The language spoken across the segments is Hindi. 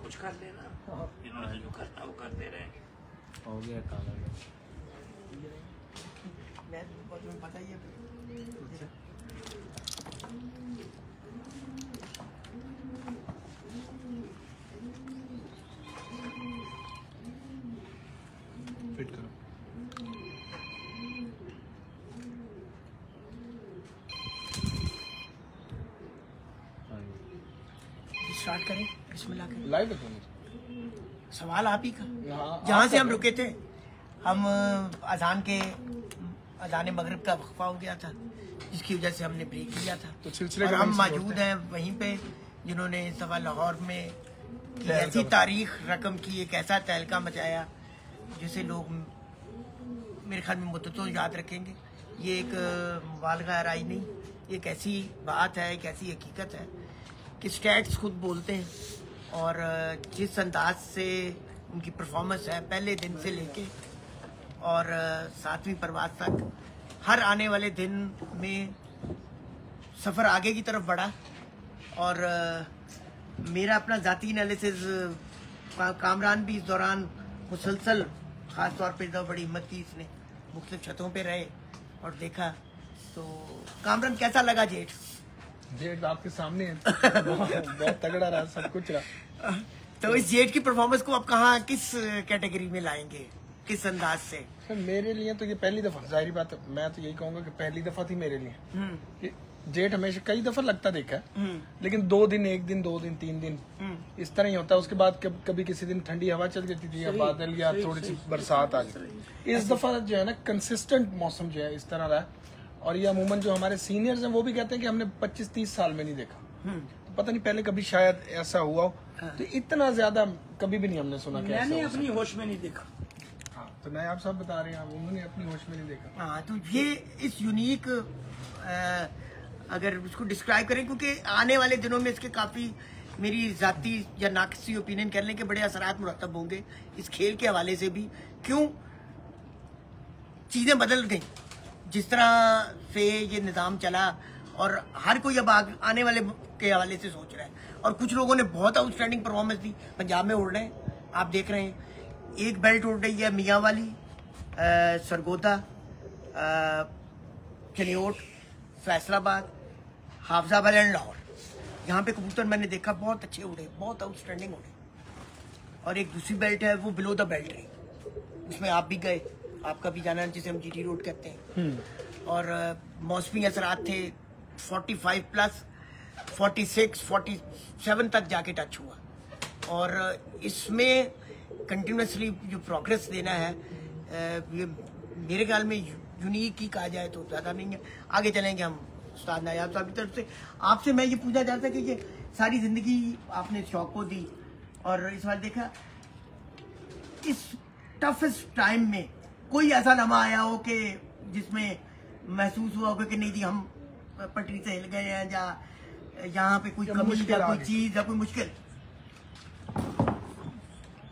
कुछ कर लेना, इन्होंने जो करना वो करते रहे। हो गया काम पता ही है। फिट करो। स्टार्ट करें, बिस्मिल्लाह करें। लाइव है सवाल आप ही का, हाँ, जहाँ से हम रुके थे। हम अजान मगरिब का वक्फा हो गया था, जिसकी वजह से हमने ब्रेक लिया था। तो सिलसिले और हम मौजूद हैं वहीं पे जिन्होंने इस दफा लाहौर में ऐसी तारीख रकम की, एक ऐसा तहलका मचाया जिसे लोग मेरे ख्याल में मुद्दतों याद रखेंगे। ये एक मुबालगा राय नहीं, एक ऐसी बात है, एक ऐसी हकीकत है कि स्टैट्स खुद बोलते हैं। और जिस अंदाज से उनकी परफॉर्मेंस है पहले दिन से लेके और 7वीं परवाज तक, हर आने वाले दिन में सफ़र आगे की तरफ बढ़ा। और मेरा अपना ज़ाती एनालिसिस, कामरान भी इस दौरान मुसलसल, ख़ास तौर पर बड़ी हिम्मत की इसने, मुख्तलिफ छतों पे रहे और देखा। तो कामरान कैसा लगा जेठ? जेठ आपके सामने है। बहुत तगड़ा रहा, सब कुछ रहा। तो इस जेठ की परफॉर्मेंस को आप कहाँ, किस कैटेगरी में लाएंगे, किस अंदाज से? मेरे लिए तो ये पहली दफा, जाहिर बात है, मैं तो यही कहूंगा कि पहली दफा थी मेरे लिए। कि जेठ हमेशा कई दफा लगता देखा है, लेकिन 2 दिन, 1 दिन, 2 दिन, 3 दिन इस तरह ही होता है। उसके बाद कभी किसी दिन ठंडी हवा चल जाती थी, या बादल, या थोड़ी सी बरसात आ जाती। इस दफा जो है ना, कंसिस्टेंट मौसम जो है इस तरह रहा। और ये अमूमन जो हमारे सीनियर्स हैं वो भी कहते हैं कि हमने 25-30 साल में नहीं देखा। तो पता नहीं पहले कभी शायद ऐसा हुआ हो, तो इतना ज्यादा कभी भी नहीं हमने सुना। मैंने अपनी होश में नहीं देखा। हाँ, तो मैं आप सब बता रहे हैं, उन्होंने अपनी होश में नहीं देखा। हाँ, तो ये इस यूनिक, अगर उसको डिस्क्राइब करें, क्योंकि आने वाले दिनों में इसके काफी, मेरी जाती या नाक़सी ओपिनियन कर लें कि बड़े असरात मुरतब होंगे इस खेल के हवाले से भी। क्यों चीजें बदल गई, जिस तरह से ये निज़ाम चला, और हर कोई अब आने वाले के हवाले से सोच रहा है। और कुछ लोगों ने बहुत आउटस्टैंडिंग परफॉर्मेंस दी। पंजाब में उड़ रहे हैं, आप देख रहे हैं, एक बेल्ट उड़ रही है मियाँ वाली, सरगोदा, चनियोट, फैसलाबाद, हाफजाबाद एंड लाहौर। यहाँ पे कबूतर मैंने देखा बहुत अच्छे उड़े, बहुत आउटस्टैंडिंग उड़े। और एक दूसरी बेल्ट है, वो बिलो द बेल्ट रही, उसमें आप भी गए, आपका भी जाना, जिसे हम GT रोड कहते हैं। और मौसमी असरात थे, 45 प्लस 46, 47 तक जाके टच हुआ। और इसमें कंटिन्यूसली जो प्रोग्रेस देना है, ये मेरे ख्याल में यूनिक ही कहा जाए तो ज़्यादा नहीं है। आगे चलेंगे हम उस्ताद नायाब साहब की तरफ से। आपसे मैं ये पूछना चाहता कि ये सारी ज़िंदगी आपने शौक को दी, और इस बार देखा इस टफेस्ट टाइम में कोई ऐसा लम्हा आया हो कि जिसमें महसूस हुआ हो कि नहीं जी हम पटरी से हिल गए हैं, या यहाँ पे कोई कमी या कोई चीज या कोई मुश्किल?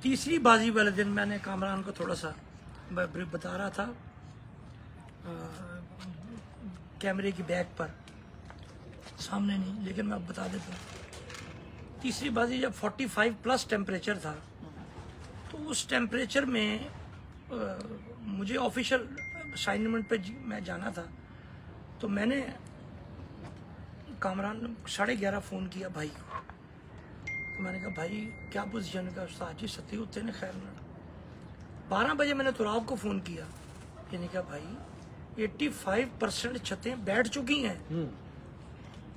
तीसरी बाजी वाले दिन मैंने कामरान को थोड़ा सा बता रहा था, कैमरे की बैक पर, सामने नहीं, लेकिन मैं अब बता देता हूँ। तीसरी बाजी जब 45 प्लस टेम्परेचर था, तो उस टेम्परेचर में मुझे ऑफिशियल असाइनमेंट पे मैं जाना था। तो मैंने कामरान 11:30 फ़ोन किया भाई को। तो मैंने कहा भाई क्या पोजीशन का? उस्ताद जी सती होते ने खैर ना। 12 बजे मैंने तुराब को फ़ोन किया, यानी कहा भाई 85% छतें बैठ चुकी हैं,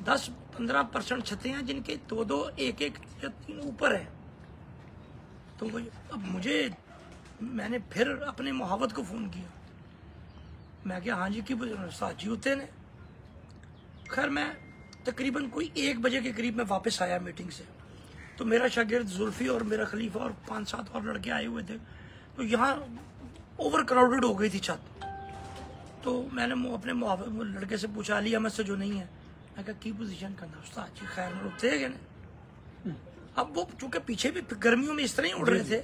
10-15% छतें हैं जिनके 2-2, 1-1 या 3 ऊपर है। तो अब मैंने फिर अपने मुहावत को फ़ोन किया, मैं क्या हाँ जी की उस्ताद जी होते ने। खैर मैं तकरीबन कोई 1 बजे के करीब में वापस आया मीटिंग से। तो मेरा शागिर्द जुल्फी और मेरा खलीफा और 5-7 और लड़के आए हुए थे। तो यहाँ ओवर क्राउडेड हो गई थी छत। तो मैंने अपने लड़के से पूछा, अली अहमद से जो नहीं है, मैं कहा की पोजीशन करना? उस्ताद जी खैर रुकते हैं ना। अब वो चूंकि पीछे भी गर्मियों में इस तरह ही उड़ रहे थे,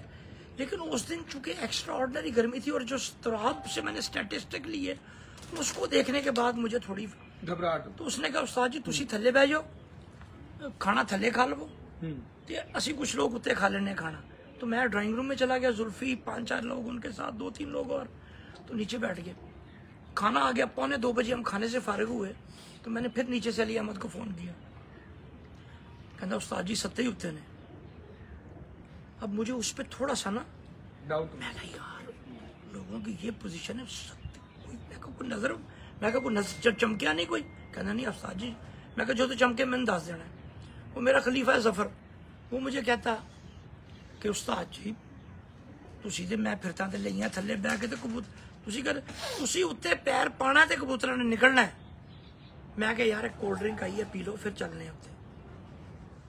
लेकिन उस दिन चूंकि एक्स्ट्रा ऑर्डिनरी गर्मी थी, और जो तुराब से मैंने स्टैटिस्टिक ली है उसको देखने के बाद मुझे थोड़ी घबराहट। तो उसने कहा उस्ताद जी तुसी थल्ले बह जाओ, खाना थल्ले खा लो, तो असी कुछ लोग उत्ते खा लेने खाना। तो मैं ड्राइंग रूम में चला गया, जुल्फी 5-4 लोग उनके साथ 2-3 लोग और, तो नीचे बैठ गए। खाना आ गया, 1:45 बजे हम खाने से फारिग हुए। तो मैंने फिर नीचे से अली अहमद को फ़ोन किया, कहना उस्ताद जी सत्ते ही उत्ते ने। अब मुझे उस पर थोड़ा सा ना डाउट, मैं कहा यार लोगों की ये पोजीशन है, मैं कहा कोई नजर चमकिया नहीं कोई? कहना नहीं उस्ताद जी। मैं कहा जो तो चमके मैंने दस देना है। वो मेरा खलीफा है जफर, वो मुझे कहता कि उस्ताद जी तुसी ते मैं फिरता ते लइयां थल्ले बह के ते कबूतर तुसी उत्ते पैर पाना ते कबूतरां ने निकलना है। मैं कहा यार एक कोल्ड ड्रिंक आई है पी लो फिर चलने उत्ते।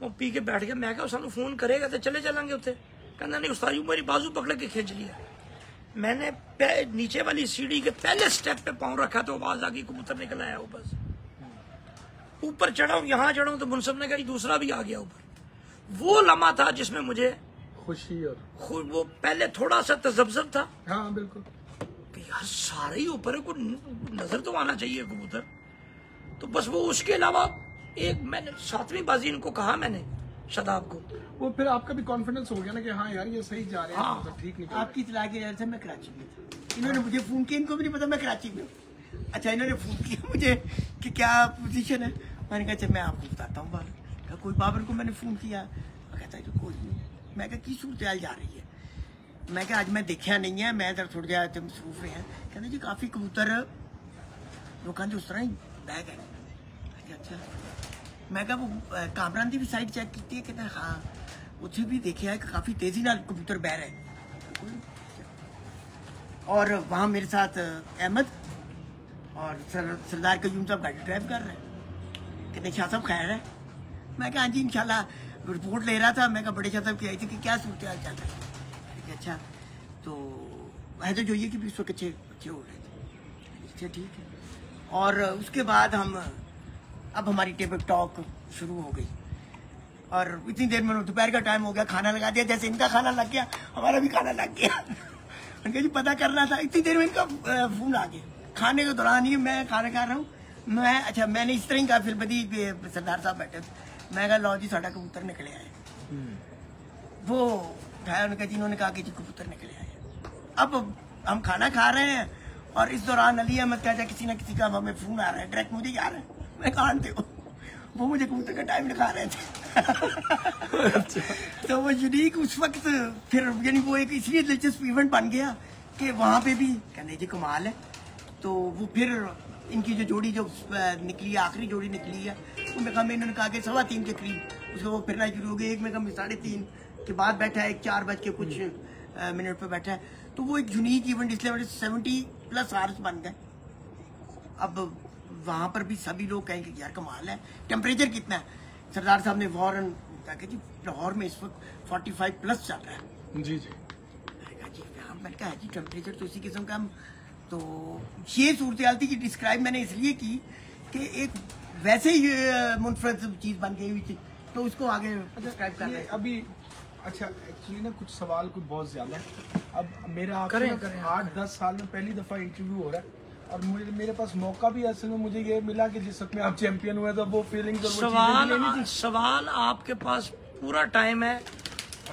वो पी के बैठ गया। मैं कहा सानू फोन करेगा तो चले चलेंगे उत्ते। कहना नहीं उस्ताद जी मेरी बाजू पकड़ के खींच लिया। मैंने नीचे वाली सीढ़ी के पहले स्टेप पे पाँव रखा तो आवाज आ गई, कबूतर निकल आया ऊपर से। ऊपर चढ़ा हूं, यहाँ चढ़ा हूं तो मुनसब ने कहा दूसरा भी आ गया ऊपर। वो लम्हा था जिसमें मुझे खुशी और वो पहले थोड़ा सा तजब्जब था। हाँ बिल्कुल कि यार सारे ही ऊपर है, कोई नजर तो आना चाहिए कबूतर। तो बस वो, उसके अलावा एक मैंने 7वीं बाजी इनको कहा, मैंने शदाब को, वो फिर आपका भी कॉन्फिडेंस हो गया ना कि हाँ यार ये सही जा रहे हैं, हाँ। मतलब ठीक निकल आपकी इतला की वजह से मैं कराची में था। इन्होंने मुझे फोन किया, इनको भी नहीं पता मैं कराची में हूँ। अच्छा इन्होंने फोन किया मुझे कि क्या पोजीशन है। मैंने कहा अच्छा मैं आपको बताता हूँ बाबर। कहा कोई बाबर को मैंने फोन किया, कहता है कोई नहीं। मैं कहा की सूरत हाल जा रही है। मैं कहा आज मैं देखा नहीं है, मैं थोड़ा जिहा मसरूफ रहा। कहते जी काफी कबूतर लोगों के उस तरह ही बैग है। अच्छा मैं कहा वो कामरान की भी साइड चेक की है? कहते हाँ उसे भी देखा है कि काफी तेजी नाल कबूतर बह रहे हैं। और वहाँ मेरे साथ अहमद और सरदार कयूम साहब गाड़ी ड्राइव कर रहे हैं। कहते शाह साहब खैर है? मैं कहा हाँ जी इंशाल्लाह। रिपोर्ट ले रहा था। मैं कहा बड़े शाह साहब की आई थी कि क्या सूरत हाल चल रहा है। अच्छा तो है तो जो ये कि भी इस वक्त अच्छे हो रहे थे। अच्छा ठीक है। और उसके बाद अब हमारी टेबल टॉक शुरू हो गई। और इतनी देर में दोपहर का टाइम हो गया, खाना लगा दिया। जैसे इनका खाना लग गया हमारा भी खाना लग गया। उनका जी पता करना था। इतनी देर में इनका फोन आ गया। खाने के दौरान ही मैं खाना खा रहा हूँ। अच्छा मैंने इस तरह ही कहा, फिर बदी सरदार साहब बैठे थे। मैं कहा लो जी साढ़ा कबूतर निकले आए। वो उठाया, उन्होंने कहा जी, इन्होंने कहा कि जी कबूतर निकले आए। अब हम खाना खा रहे हैं और इस दौरान अली अहमद कहता है किसी ना किसी का हमें फोन आ रहा है, डायरेक्ट मुझे आ रहा है। मैं कहा आंटे हो, वो मुझे कबूतर का टाइम दिखा रहे थे। तो वो यूनिक उस वक्त फिर यानी वो एक इसलिए दिलचस्प इवेंट बन गया कि वहाँ पे भी कहने जी कमाल है। तो वो फिर इनकी जो जोड़ी जो निकली, आखिरी जोड़ी निकली है, उनमें कहा इन्होंने कहा कि 3:15 के करीब उसको वो फिरना शुरू हो गया। एक में कम 3:30 के बाद बैठा है, एक 4 बज के कुछ मिनट पे बैठा है। तो वो एक यूनिक इवेंट इसलिए 70+ आवर्स बन गए। अब वहाँ पर भी सभी लोग कहेंगे यार कमाल है। टेम्परेचर कितना है? सरदार साहब ने फौरन कहा कि जी लाहौर में इस वक्त 45+ चल रहा है। जी जी मैंने कहा जी टेम्परेचर तो इसी किस्म का। हम तो ये सूरत हाल थी कि डिस्क्राइब मैंने इसलिए की कि एक वैसे ही मुनफरद चीज बन गई हुई थी, तो उसको आगे डिस्क्राइब कर रहे हैं। अभी अच्छा एक्चुअली ना कुछ सवाल कुछ बहुत ज्यादा है। अब मेरा करें, आपसे करें, 8-10 साल में पहली दफा इंटरव्यू हो रहा है और मेरे पास मौका भी असल में मुझे ये मिला कि जिस वक्त में आप चैंपियन हुए तो वो फीलिंग्स और वो चीजें भी लेनी थी। सवाल आपके पास पूरा टाइम है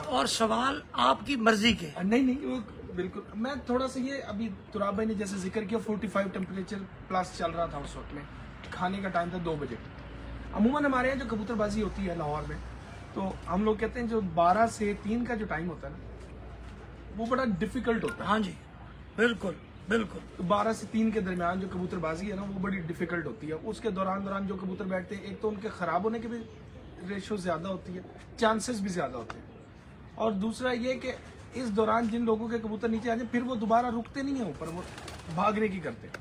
और सवाल आपकी मर्जी के। नहीं वो बिल्कुल। मैं थोड़ा सा ये अभी तुराब भाई ने जैसे जिक्र किया 45 टेम्परेचर प्लस चल रहा था उस वक्त में। खाने का टाइम था 2 बजे। अमूमन हमारे यहाँ जो कबूतरबाजी होती है लाहौर में, तो हम लोग कहते हैं जो 12 से 3 का जो टाइम होता है ना, वो बड़ा डिफिकल्ट होता है। हाँ जी बिल्कुल बिल्कुल। तो 12 से 3 के दरमियान जो कबूतरबाजी है ना, वो बड़ी डिफिकल्ट होती है। उसके दौरान जो कबूतर बैठते हैं, एक तो उनके खराब होने की भी रेशो ज्यादा होती है, चांसेस भी ज्यादा होते हैं। और दूसरा ये कि इस दौरान जिन लोगों के कबूतर नीचे आ जाए फिर वो दोबारा रुकते नहीं है ऊपर, वो भागने की करते हैं।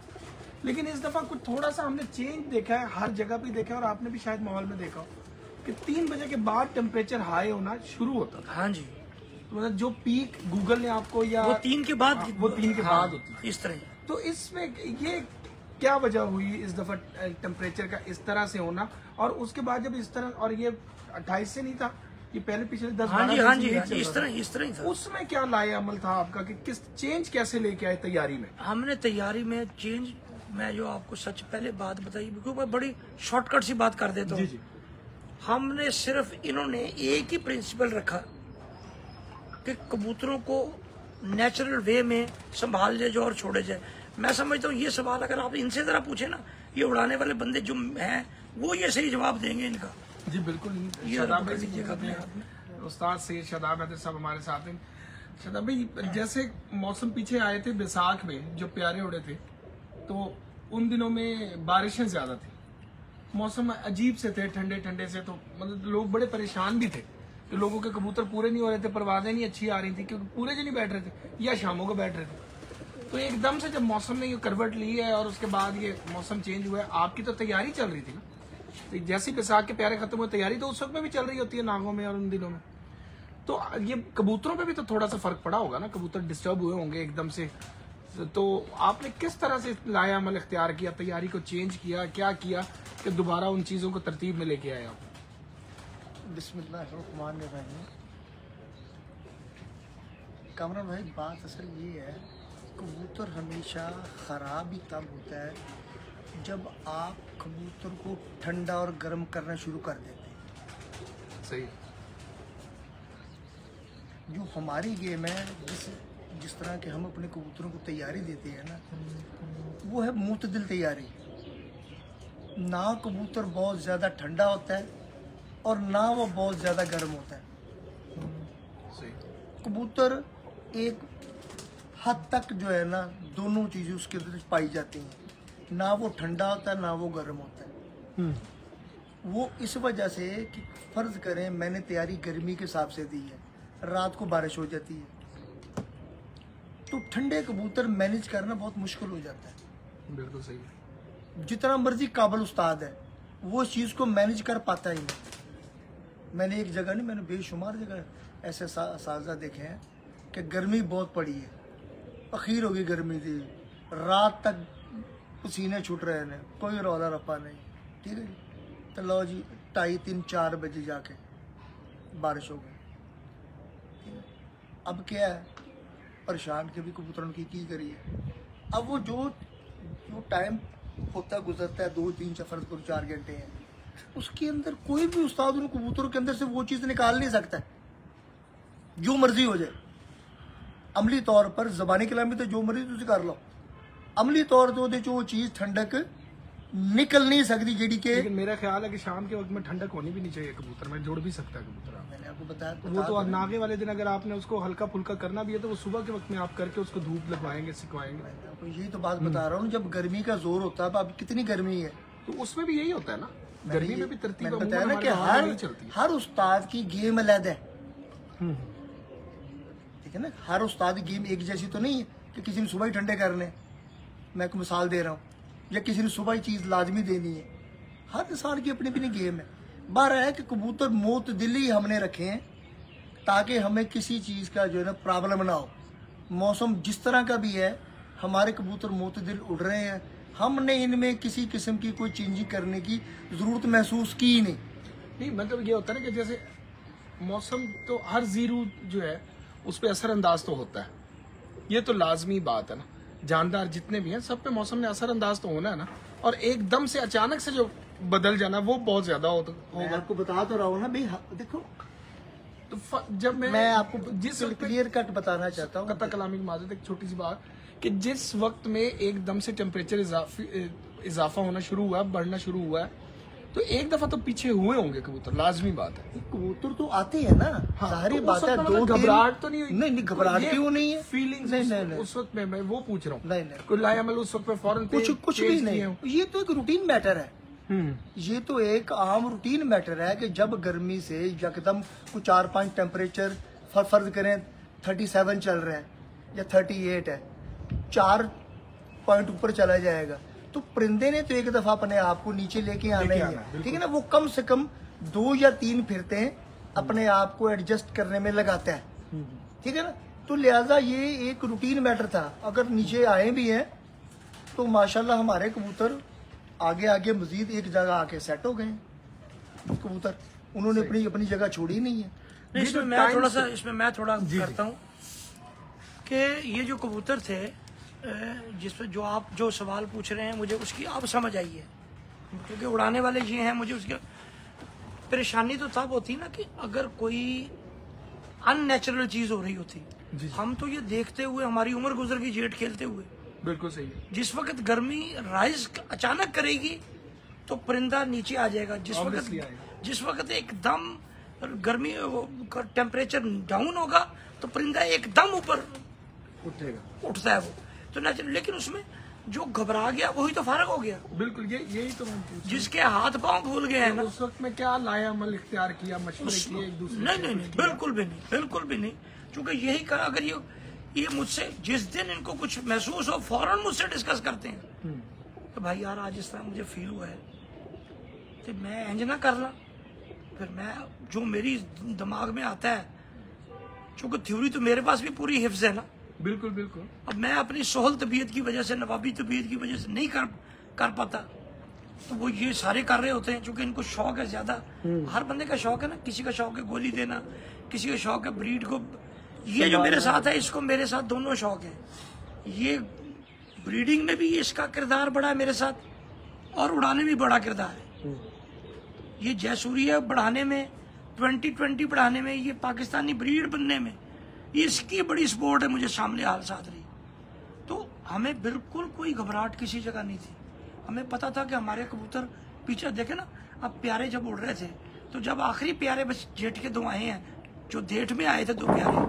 लेकिन इस दफा कुछ थोड़ा सा हमने चेंज देखा है, हर जगह पे देखा है, और आपने भी शायद माहौल में देखा हो कि 3 बजे के बाद टेम्परेचर हाई होना शुरू होता था। हाँ जी, तो मतलब जो पीक गूगल ने आपको या वो 3 के बाद, वो 3 के हाँ, बाद होती है इस तरह। तो इसमें ये क्या वजह हुई इस दफा टेम्परेचर का इस तरह से होना? और उसके बाद जब इस तरह, और ये 28 से नहीं था, ये पहले पिछले 10-12 हाँ जी, दिन हाँ से जी, यही हाँ जी, चल इस रहा तरह ही था। उसमें क्या लाए अमल था आपका कि किस चेंज कैसे लेके आए तैयारी में? हमने तैयारी में चेंज, मैं जो आपको सच पहले बात बताई, बिल्कुल मैं बड़ी शॉर्टकट सी बात कर देता हूँ। हमने सिर्फ इन्होंने एक ही प्रिंसिपल रखा कि कबूतरों को नेचुरल वे में संभाल जाए जो और छोड़े जाए। मैं समझता हूँ ये सवाल अगर आप इनसे जरा पूछे ना, ये उड़ाने वाले बंदे जो हैं वो ये सही जवाब देंगे इनका। जी बिल्कुल। ये शादाब कर भाई लीजिएगा अपने हाथ में। उस्ताद सैयद शादाब हैदर साहब हमारे साथ हैं। शादाब भाई, जैसे मौसम पीछे आए थे बैसाख में जो प्यारे उड़े थे, तो उन दिनों में बारिशें ज्यादा थी, मौसम अजीब से थे, ठंडे ठंडे से, तो मतलब लोग बड़े परेशान भी थे कि लोगों के कबूतर पूरे नहीं हो रहे थे, परवाजें नहीं अच्छी आ रही थी क्योंकि पूरे जो नहीं बैठ रहे थे या शामों को बैठ रहे थे। तो एकदम से जब मौसम ने ये करवट ली है और उसके बाद ये मौसम चेंज हुआ है, आपकी तो तैयारी चल रही थी ना, तो जैसे बैसाख के प्यारे खत्म हुए तैयारी तो उस वक्त में भी चल रही होती है नागों में और उन दिनों में, तो ये कबूतरों पे भी तो थोड़ा सा फर्क पड़ा होगा ना, कबूतर डिस्टर्ब हुए होंगे एकदम से, तो आपने किस तरह से लाया अमल इख्तियार किया, तैयारी को चेंज किया, क्या किया कि दोबारा उन चीजों को तरतीब में लेके आए आप? बिस्मिल्लाहिर्रहमानिर्रहीम। कामरान भाई, बात असल ये है, कबूतर हमेशा ख़राब ही तब होता है जब आप कबूतर को ठंडा और गर्म करना शुरू कर देते हैं। सही। जो हमारी गेम है, जिस तरह के हम अपने कबूतरों को तैयारी देते हैं ना, वो है मुतदिल तैयारी। ना कबूतर बहुत ज़्यादा ठंडा होता है और ना वो बहुत ज़्यादा गर्म होता है। सही। कबूतर एक हद तक जो है ना, दोनों चीज़ें उसके अंदर पाई जाती हैं, ना वो ठंडा होता है ना वो गर्म होता है। वो इस वजह से कि फ़र्ज़ करें मैंने तैयारी गर्मी के हिसाब से दी है, रात को बारिश हो जाती है, तो ठंडे कबूतर मैनेज करना बहुत मुश्किल हो जाता है। बिल्कुल सही। जितना मर्जी काबिल उस्ताद है, वो इस चीज़ को मैनेज कर पाता ही नहीं। मैंने एक जगह नहीं, मैंने बेशुमार जगह ऐसे साजा देखे हैं कि गर्मी बहुत पड़ी है, अखीर होगी गर्मी थी, रात तक पसीने छूट रहे हैं, कोई रौला रप्पा नहीं, ठीक है जी। तो लो जी 2:30, 3, 4 बजे जाके बारिश हो गई। अब क्या है, परेशान के भी कबूतरों की करिए। अब वो जो टाइम होता गुजरता है, 2, 3, 4 घंटे हैं, उसके अंदर कोई भी उस्ताद उन कबूतरों के अंदर से वो चीज़ निकाल नहीं सकता, जो मर्जी हो जाए। अमली तौर पर ज़बानी कलाम में तो जो मर्जी तुझे कर लो, अमली तौर पर जो चीज़ ठंडक निकल नहीं सकती जेडी के। लेकिन मेरा ख्याल है कि शाम के वक्त में ठंडक होनी भी नहीं चाहिए, कबूतर में जुड़ भी सकता है कबूतर। मैंने आपको बताया वो तो नागे वाले दिन अगर आपने उसको हल्का फुल्का करना भी है तो वो सुबह के वक्त में आप करके उसको धूप लगवाएंगे, सिखवाएंगे। आपको यही तो बात बता रहा हूँ, जब गर्मी का जोर होता है, अब कितनी गर्मी है, तो उसमें भी यही होता है ना, गर्मी में भी तरतीब मैंने बताया ना कि हर उस्ताद की गेम अलग है, ठीक है ना। हर उस्ताद की गेम एक जैसी तो नहीं है कि किसी ने सुबह ही ठंडे करने, मैं आपको मिसाल दे रहा हूँ, या किसी ने सुबह ही चीज़ लाजमी देनी है। हर इंसान की अपनी अपनी गेम है। बार है कि कबूतर मोतदिली हमने रखे हैं ताकि हमें किसी चीज़ का जो है ना प्रॉब्लम ना हो। मौसम जिस तरह का भी है, हमारे कबूतर मोतदिल उड़ रहे हैं, हमने इनमें किसी किस्म की कोई चेंजिंग करने की ज़रूरत महसूस की ही नहीं। मतलब ये होता है ना कि जैसे मौसम तो हर जीरू जो है उस पर असरअंदाज तो होता है, ये तो लाजमी बात है ना, जानदार जितने भी हैं सब पे मौसम ने असरअंदाज तो होना है ना, और एकदम से अचानक से जो बदल जाना वो बहुत ज्यादा होगा। मैं आपको बता तो रहा हूँ ना भाई, देखो तो जब मैं आपको जिस क्लियर कट बताना चाहता हूँ, कता कलामी की माजरत, एक छोटी सी बात कि जिस वक्त में एकदम से टेम्परेचर इजाफा होना शुरू हुआ, बढ़ना शुरू हुआ है, तो एक दफा तो पीछे हुए होंगे कबूतर, लाजमी बात है। कबूतर तो आते हैं ना, सारी बात है। दो घबराहट तो नहीं हुई? नहीं, घबराहट क्यों नहीं है, फीलिंग्स नहीं उस वक्त में मैं वो पूछ रहा हूँ, नहीं कोई लायामल उस वक्त में फौरन कुछ भी नहीं, ये तो एक रूटीन मैटर है। ये तो एक आम रूटीन मैटर है कि जब गर्मी से यकदम कुछ 4-5 टेम्परेचर फर्ज करें 37 चल रहे हैं या 38 है, 4 पॉइंट ऊपर चला जाएगा, तो परिंदे ने तो एक दफा अपने आप को नीचे लेके आना ही है, ठीक है ना। वो कम से कम 2 या 3 फिरते अपने आप को एडजस्ट करने में लगाता है, ठीक है ना। तो लिहाजा ये एक रूटीन मैटर था। अगर नीचे आए भी हैं तो माशाल्लाह हमारे कबूतर आगे आगे मजीद एक जगह आके सेट हो गए कबूतर, उन्होंने अपनी जगह छोड़ी नहीं है। इसमें मैं थोड़ा करता हूँ कि ये जो कबूतर थे जिसमें जो सवाल पूछ रहे हैं, मुझे उसकी अब समझ आई है, क्योंकि उड़ाने वाले ये हैं, मुझे उसके परेशानी तो तब होती ना कि अगर कोई अननेचुरल चीज हो रही होती। जी। हम तो ये देखते हुए हमारी उम्र गुजर गई जेठ खेलते हुए। बिल्कुल सही है। जिस वक्त गर्मी राइज अचानक करेगी तो परिंदा नीचे आ जाएगा, Obviously आएगा। जिस वक्त एकदम गर्मी टेम्परेचर डाउन होगा तो परिंदा एकदम ऊपर उठेगा। उठता है वो तो नेचुरल। लेकिन उसमें जो घबरा गया वही तो फारग हो गया, बिल्कुल यही तो मैं पूछ जिसके हाथ पांव भूल गए हैं ना। उस वक्त में क्या लाया अमल इख्तियार किया, मशवरे किए एक दूसरे नहीं से? नहीं नहीं, बिल्कुल भी नहीं, बिल्कुल भी नहीं। क्योंकि यही कहा, अगर ये मुझसे जिस दिन इनको कुछ महसूस हो फौरन मुझसे डिस्कस करते हैं तो भाई यार आज इस तरह मुझे फील हुआ है तो मैं इंज ना करना। फिर मैं जो मेरी दिमाग में आता है, क्योंकि थ्योरी तो मेरे पास भी पूरी हिफ्ज है ना। बिल्कुल बिल्कुल। अब मैं अपनी सोहल तबीयत की वजह से, नवाबी तबीयत की वजह से नहीं कर पाता, तो वो ये सारे कर रहे होते हैं क्योंकि इनको शौक है ज्यादा। हर बंदे का शौक है ना, किसी का शौक है गोली देना, किसी का शौक है ब्रीड को। ये जो मेरे साथ है इसको मेरे साथ दोनों शौक है। ये ब्रीडिंग में भी इसका किरदार बड़ा है मेरे साथ और उड़ाने में भी बड़ा किरदार है। ये जयसूरिया बढ़ाने में, 2020 बढ़ाने में, ये पाकिस्तानी ब्रीड बनने में इसकी बड़ी सपोर्ट है मुझे सामने हाल साथ रही। तो हमें बिल्कुल कोई घबराहट किसी जगह नहीं थी। हमें पता था कि हमारे कबूतर पीछे देखे ना, अब प्यारे जब उड़ रहे थे तो जब आखिरी प्यारे बस जेठ के 2 आए हैं, जो जेठ में आए थे 2 प्यारे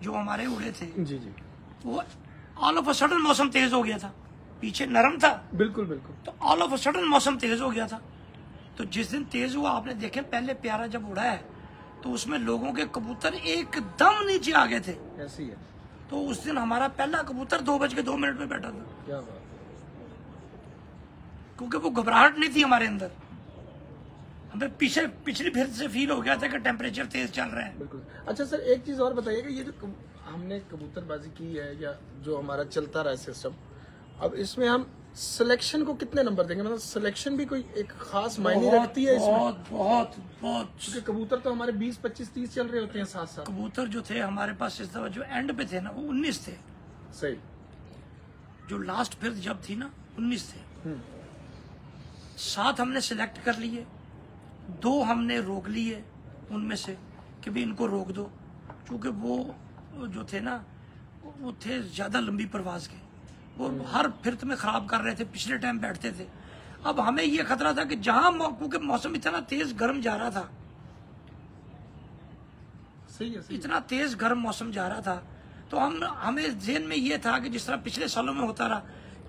जो हमारे उड़े थे, जी जी, वो ऑल ऑफ अ सडन मौसम तेज हो गया था। पीछे नरम था, बिल्कुल बिल्कुल। तो ऑल ऑफ अ सडन मौसम तेज हो गया था। तो जिस दिन तेज हुआ, आपने देखे पहले प्यारा जब उड़ा है तो उसमें लोगों के कबूतर एकदम नीचे आ गए थे। ऐसी है। तो उस दिन हमारा पहला कबूतर 2:02 में बैठा था, क्या बात। क्योंकि वो घबराहट नहीं थी हमारे अंदर। हमें पिछली फिर से फील हो गया था कि टेम्परेचर तेज चल रहा है। बिल्कुल। अच्छा सर, एक चीज और बताइएगा, ये जो हमने कबूतरबाजी की है या जो हमारा चलता रहा है सिस्टम, अब इसमें हम सिलेक्शन को कितने नंबर देंगे? मतलब सिलेक्शन भी कोई एक खास मायने रखती है इसमें? बहुत बहुत बहुत। क्योंकि कबूतर तो हमारे 20, 25, 30 चल रहे होते हैं साथ साथ। कबूतर जो थे हमारे पास इस दफा जो एंड पे थे ना, वो 19 थे। सही। जो लास्ट फिर जब थी ना 19 थे। 7 हमने सिलेक्ट कर लिए, 2 हमने रोक लिए उनमें से कि भी इनको रोक दो, क्योंकि वो जो थे ना वो थे ज्यादा लंबी परवाज के, वो हर फिरत में खराब कर रहे थे, पिछले टाइम बैठते थे। अब हमें ये खतरा था कि जहां क्योंकि मौसम इतना तेज गर्म जा रहा था, सही है, सही। इतना तेज गर्म मौसम जा रहा था, तो हमें ज़हन में ये था कि जिस तरह पिछले सालों में होता रहा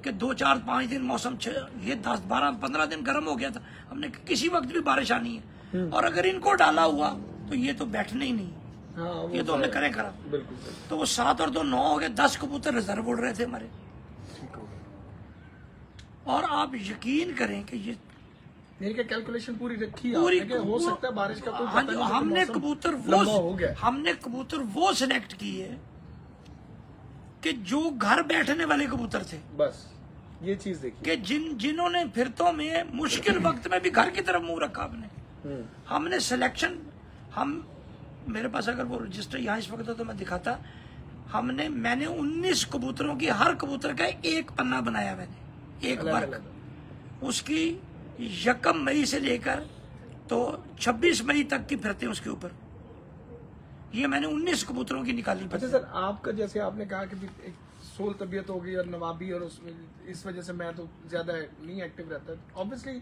कि 2, 4, 5 दिन मौसम, ये 10, 12, 15 दिन गर्म हो गया था। हमने किसी वक्त भी बारिश आनी है, और अगर इनको डाला हुआ तो ये तो बैठने ही नहीं। हाँ, ये तो हमने करें करा। बिल्कुल सही। तो वो 7 और 2 9 हो गए, 10 कबूतर रिजर्व उड़ रहे थे हमारे। ठीक हो गया। और आप यकीन करें कि ये मेरी क्या कैलकुलेशन पूरी रखी है पूरी आपने कि हो सकता है बारिश का कोई हाँ पता जी, नहीं, हमने मौसम कबूतर वो सिलेक्ट किए कि जो घर बैठने वाले कबूतर थे। बस ये चीज देखिए कि जिन्होंने फिरतों में मुश्किल वक्त में भी घर की तरफ मुंह रखा आपने। हमने सिलेक्शन, मेरे पास अगर वो रजिस्टर यहाँ इस वक्त हो तो मैं दिखाता। मैंने 19 कबूतरों की, हर कबूतर का एक पन्ना बनाया मैंने, एक वर्क। उसकी 1 मई से लेकर तो 26 मई तक की फिरते उसके ऊपर, ये मैंने 19 कबूतरों की निकाली। अच्छा सर, आपका जैसे आपने कहा कि एक सोल तबीयत हो गई और नवाबी, और इस वजह से मैं तो ज्यादा नहीं एक्टिव रहता। ऑब्वियसली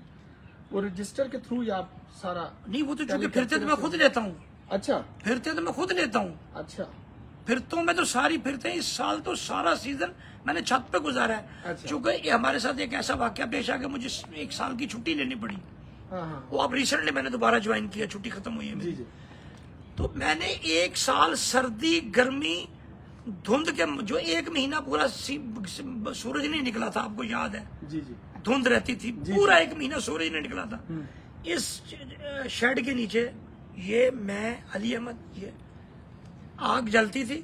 वो रजिस्टर के थ्रू या आप सारा नहीं, वो तो चूंकि फिरते तो मैं खुद लेता हूँ। अच्छा, फिरते तो मैं खुद लेता हूँ। अच्छा, फिरतों में तो सारी फिरते, इस साल तो सारा सीजन मैंने छत पे गुजारा है। अच्छा। चूंकि हमारे साथ एक ऐसा वाकया पेश आ गया, मुझे 1 साल की छुट्टी लेनी पड़ी। हाँ हाँ, वो अब रिसेंटली मैंने दोबारा ज्वाइन किया, छुट्टी खत्म हुई है जी मेरी। जी, तो मैंने 1 साल सर्दी गर्मी धुंध के, जो 1 महीना पूरा सूरज नहीं निकला था, आपको याद है, जी जी, धुंध रहती थी, पूरा 1 महीना सूरज नहीं निकला था। इस शेड के नीचे ये मैं अली अहमद, ये आग जलती थी,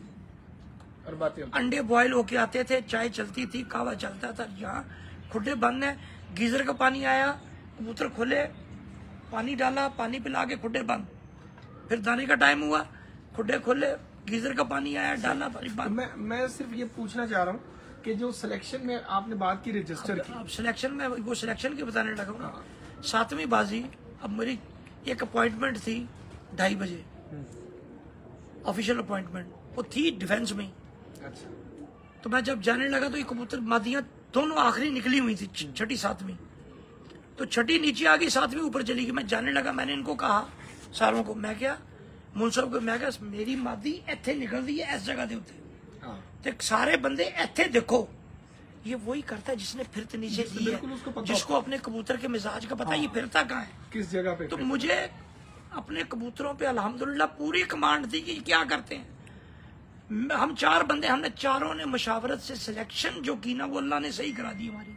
और बातें अंडे बॉयल होके आते थे, चाय चलती थी, कावा चलता था। यहाँ खुड्डे बंद है, गीजर का पानी आया, कबूतर खोले, पानी डाला, पानी पिला के खुड्डे बंद। फिर दाने का टाइम हुआ, खुड्डे खोले, गीजर का पानी आया, डाला, पानी बंद। मैं सिर्फ ये पूछना चाह रहा हूँ कि जो सिलेक्शन में आपने बात की रजिस्टर की, अब सिलेक्शन में, वो सिलेक्शन की बताने लगा हूँ। 7वीं बाजी, अब मेरी एक अपॉइंटमेंट थी 2:30 बजे, ऑफिशियल अपॉइंटमेंट, वो थी डिफेंस में। अच्छा। तो मैं जब जाने लगा तो ये कबूतर मादियां दोनों आखिरी निकली हुई थी, छठी सातवीं। तो छठी नीचे आ गई, सातवीं ऊपर चली गई। मैं जाने लगा, मैंने इनको कहा सारों को, मैं क्या मुंसब को, मैं क्या मेरी मादी इत्थे निकल रही है इस जगह के उत्ते, तो सारे बंदे इत्थे देखो। ये वही करता है जिसने फिरत नीचे दी है, जिसको अपने कबूतर के मिजाज का पता है ये फिरता कहाँ है, किस जगह पे। तो मुझे अपने कबूतरों पे अल्हम्दुलिल्लाह पूरी कमांड थी कि क्या करते हैं। हम 4 बंदे, हमने चारों ने मशावरत से सिलेक्शन जो की ना वो अल्लाह ने सही करा दी हमारी,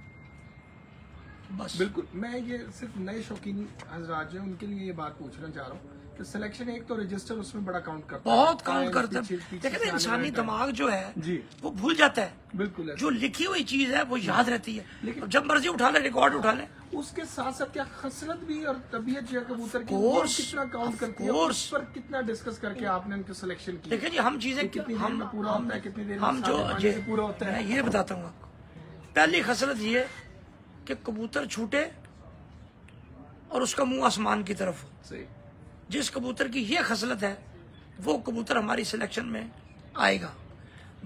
बस। बिल्कुल, मैं ये सिर्फ नए शौकीन हजरात जो हैं उनके लिए ये बात पूछना चाह रहा हूँ कि सिलेक्शन एक तो रजिस्टर उसमें बड़ा काउंट करता है, बहुत काउंट करता है। लेकिन इंसानी दिमाग जो है जी वो भूल जाता है, बिल्कुल जो लिखी हुई चीज है वो याद रहती है। लेकिन जब मर्जी उठा ले, रिकॉर्ड उठा ले। उसके साथ साथ क्या खसलत भी और तबीयत जो है कबूतर की कोर्स, कितना काउंट करती है, उस पर कितना डिस्कस करके आपने उनकी सिलेक्शन की। देखिए जी, हम चीजें कितनी देर में पूरा होता है, कितनी देर में हम जो सारे पानी से पूरा होता है। मैं ये बताता हूँ आपको, पहली खसलत ये कि कबूतर छूटे और उसका मुंह आसमान की तरफ हो। सही। जिस कबूतर की ये खसलत है वो कबूतर हमारी सिलेक्शन में आएगा।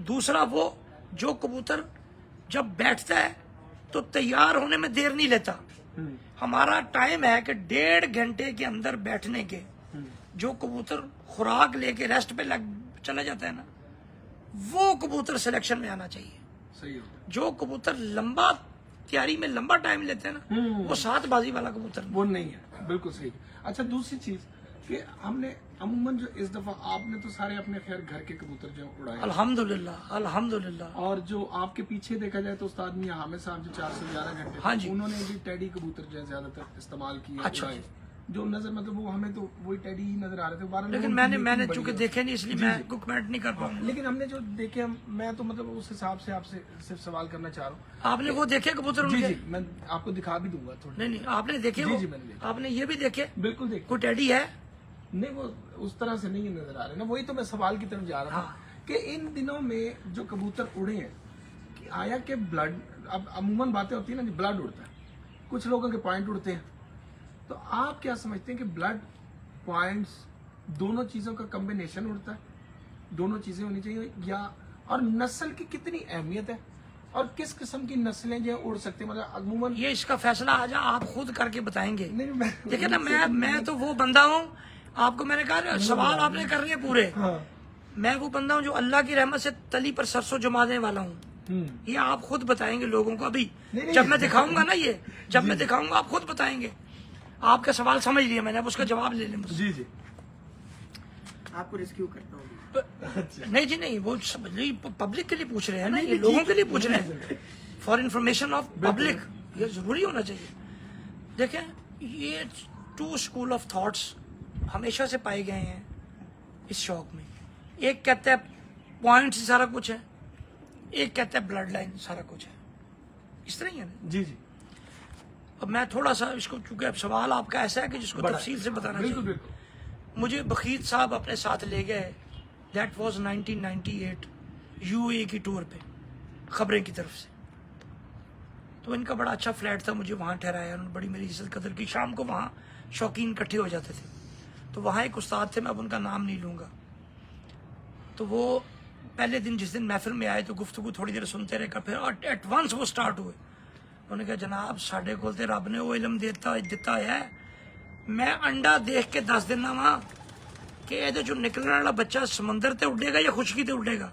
दूसरा, वो जो कबूतर जब बैठता है तो तैयार होने में देर नहीं लेता। हमारा टाइम है कि 1.5 घंटे के अंदर बैठने के। जो कबूतर खुराक लेके रेस्ट पे लग चला जाता है ना, वो कबूतर सिलेक्शन में आना चाहिए। सही होता जो कबूतर लंबा तैयारी में लंबा टाइम लेते हैं ना, वो 7 बाजी वाला कबूतर वो नहीं है। बिल्कुल सही। अच्छा, दूसरी चीज कि हमने अमूमन जो इस दफा आपने तो सारे अपने खैर घर के कबूतर जो उड़ाए, अल्हम्दुलिल्लाह अल्हम्दुलिल्लाह। और जो आपके पीछे देखा जाए तो उस्ताद मियां हामिद साहब जो 411 घंटे, हाँ जी, उन्होंने भी टेडी कबूतर जो है ज्यादातर इस्तेमाल किए। अच्छा, उड़ाए। जो नजर मतलब वो हमें तो वही टेडी ही नजर आ रहे थे। 12 लेकिन मैंने चूंकि देखे नहीं इसलिए मैं कोई कमेंट नहीं कर पाऊंगा। लेकिन हमने जो देखे, मैं तो मतलब उस हिसाब से आपसे सिर्फ सवाल करना चाह रहा हूँ। आपने वो देखे कबूतर जी उनके? जी, मैं आपको दिखा भी दूंगा थोड़ी। नहीं आपने देखे? जी वो जी मैंने देखे। आपने ये भी देखे? बिल्कुल देखे। कोई टेडी है? नहीं, वो उस तरह से नहीं नजर आ रहे ना। वही तो मैं सवाल की तरफ जा रहा था कि इन दिनों में जो कबूतर उड़े हैं कि आया के ब्लड, अब अमूमन बातें होती है ना, ब्लड उड़ता है, कुछ लोगों के पॉइंट उड़ते हैं, तो आप क्या समझते हैं कि ब्लड पॉइंट्स दोनों चीजों का कॉम्बिनेशन उड़ता है, दोनों चीजें होनी चाहिए, या और नस्ल की कितनी अहमियत है और किस किस्म की नस्लें जो उड़ सकती है, मतलब अमूमन ये इसका फैसला आज आप खुद करके बताएंगे। नहीं, देखिए ना, मैं तो वो बंदा हूँ, आपको मैंने कहा सवाल आपने कर रहे पूरे। मैं वो बंदा हूँ जो अल्लाह की रहमत से तली पर सरसों जमाने वाला हूँ। ये आप खुद बताएंगे लोगों को। अभी जब मैं दिखाऊंगा ना, ये जब मैं दिखाऊंगा आप खुद बताएंगे। आपका सवाल समझ लिया मैंने, अब उसका जवाब ले लें मुझसे। जी जी, आपको रेस्क्यू करता हूँ। नहीं जी नहीं, वो पब्लिक के लिए पूछ रहे हैं ना, ये लोगों के लिए पूछ रहे हैं, फॉर इंफॉर्मेशन ऑफ पब्लिक। ये जरूरी होना चाहिए। देखें, ये 2 स्कूल ऑफ थॉट्स हमेशा से पाए गए हैं इस शौक में। एक कहता है पॉइंट से सारा कुछ है, एक कहता है ब्लड लाइन सारा कुछ है। इस तरह ही है ना? जी जी। अब मैं थोड़ा सा इसको, चूंकि अब सवाल आपका ऐसा है कि जिसको तफसील से बताना चाहिए। मुझे बखीत साहब अपने साथ ले गए, दैट वाज 1998, यूएई की टूर पे खबरें की तरफ से। तो इनका बड़ा अच्छा फ्लैट था, मुझे वहाँ ठहराया उन्होंने, बड़ी मेरी इज्जत कदर की। शाम को वहाँ शौकीन इकट्ठे हो जाते थे। तो वहाँ एक उस्ताद थे, मैं अब उनका नाम नहीं लूँगा। तो वो पहले दिन जिस दिन महफिल में आए तो गुफ्तगू थोड़ी देर सुनते रहे, फिर एट वंस वो स्टार्ट हुए। उन्होंने कहा, जनाब साढ़े को रब ने वो इलम दिता है, मैं अंडा देख के दस देना वा कि ये जो निकलने वाला बच्चा समंदर ते उड़ेगा या खुशकी ते उड़ेगा।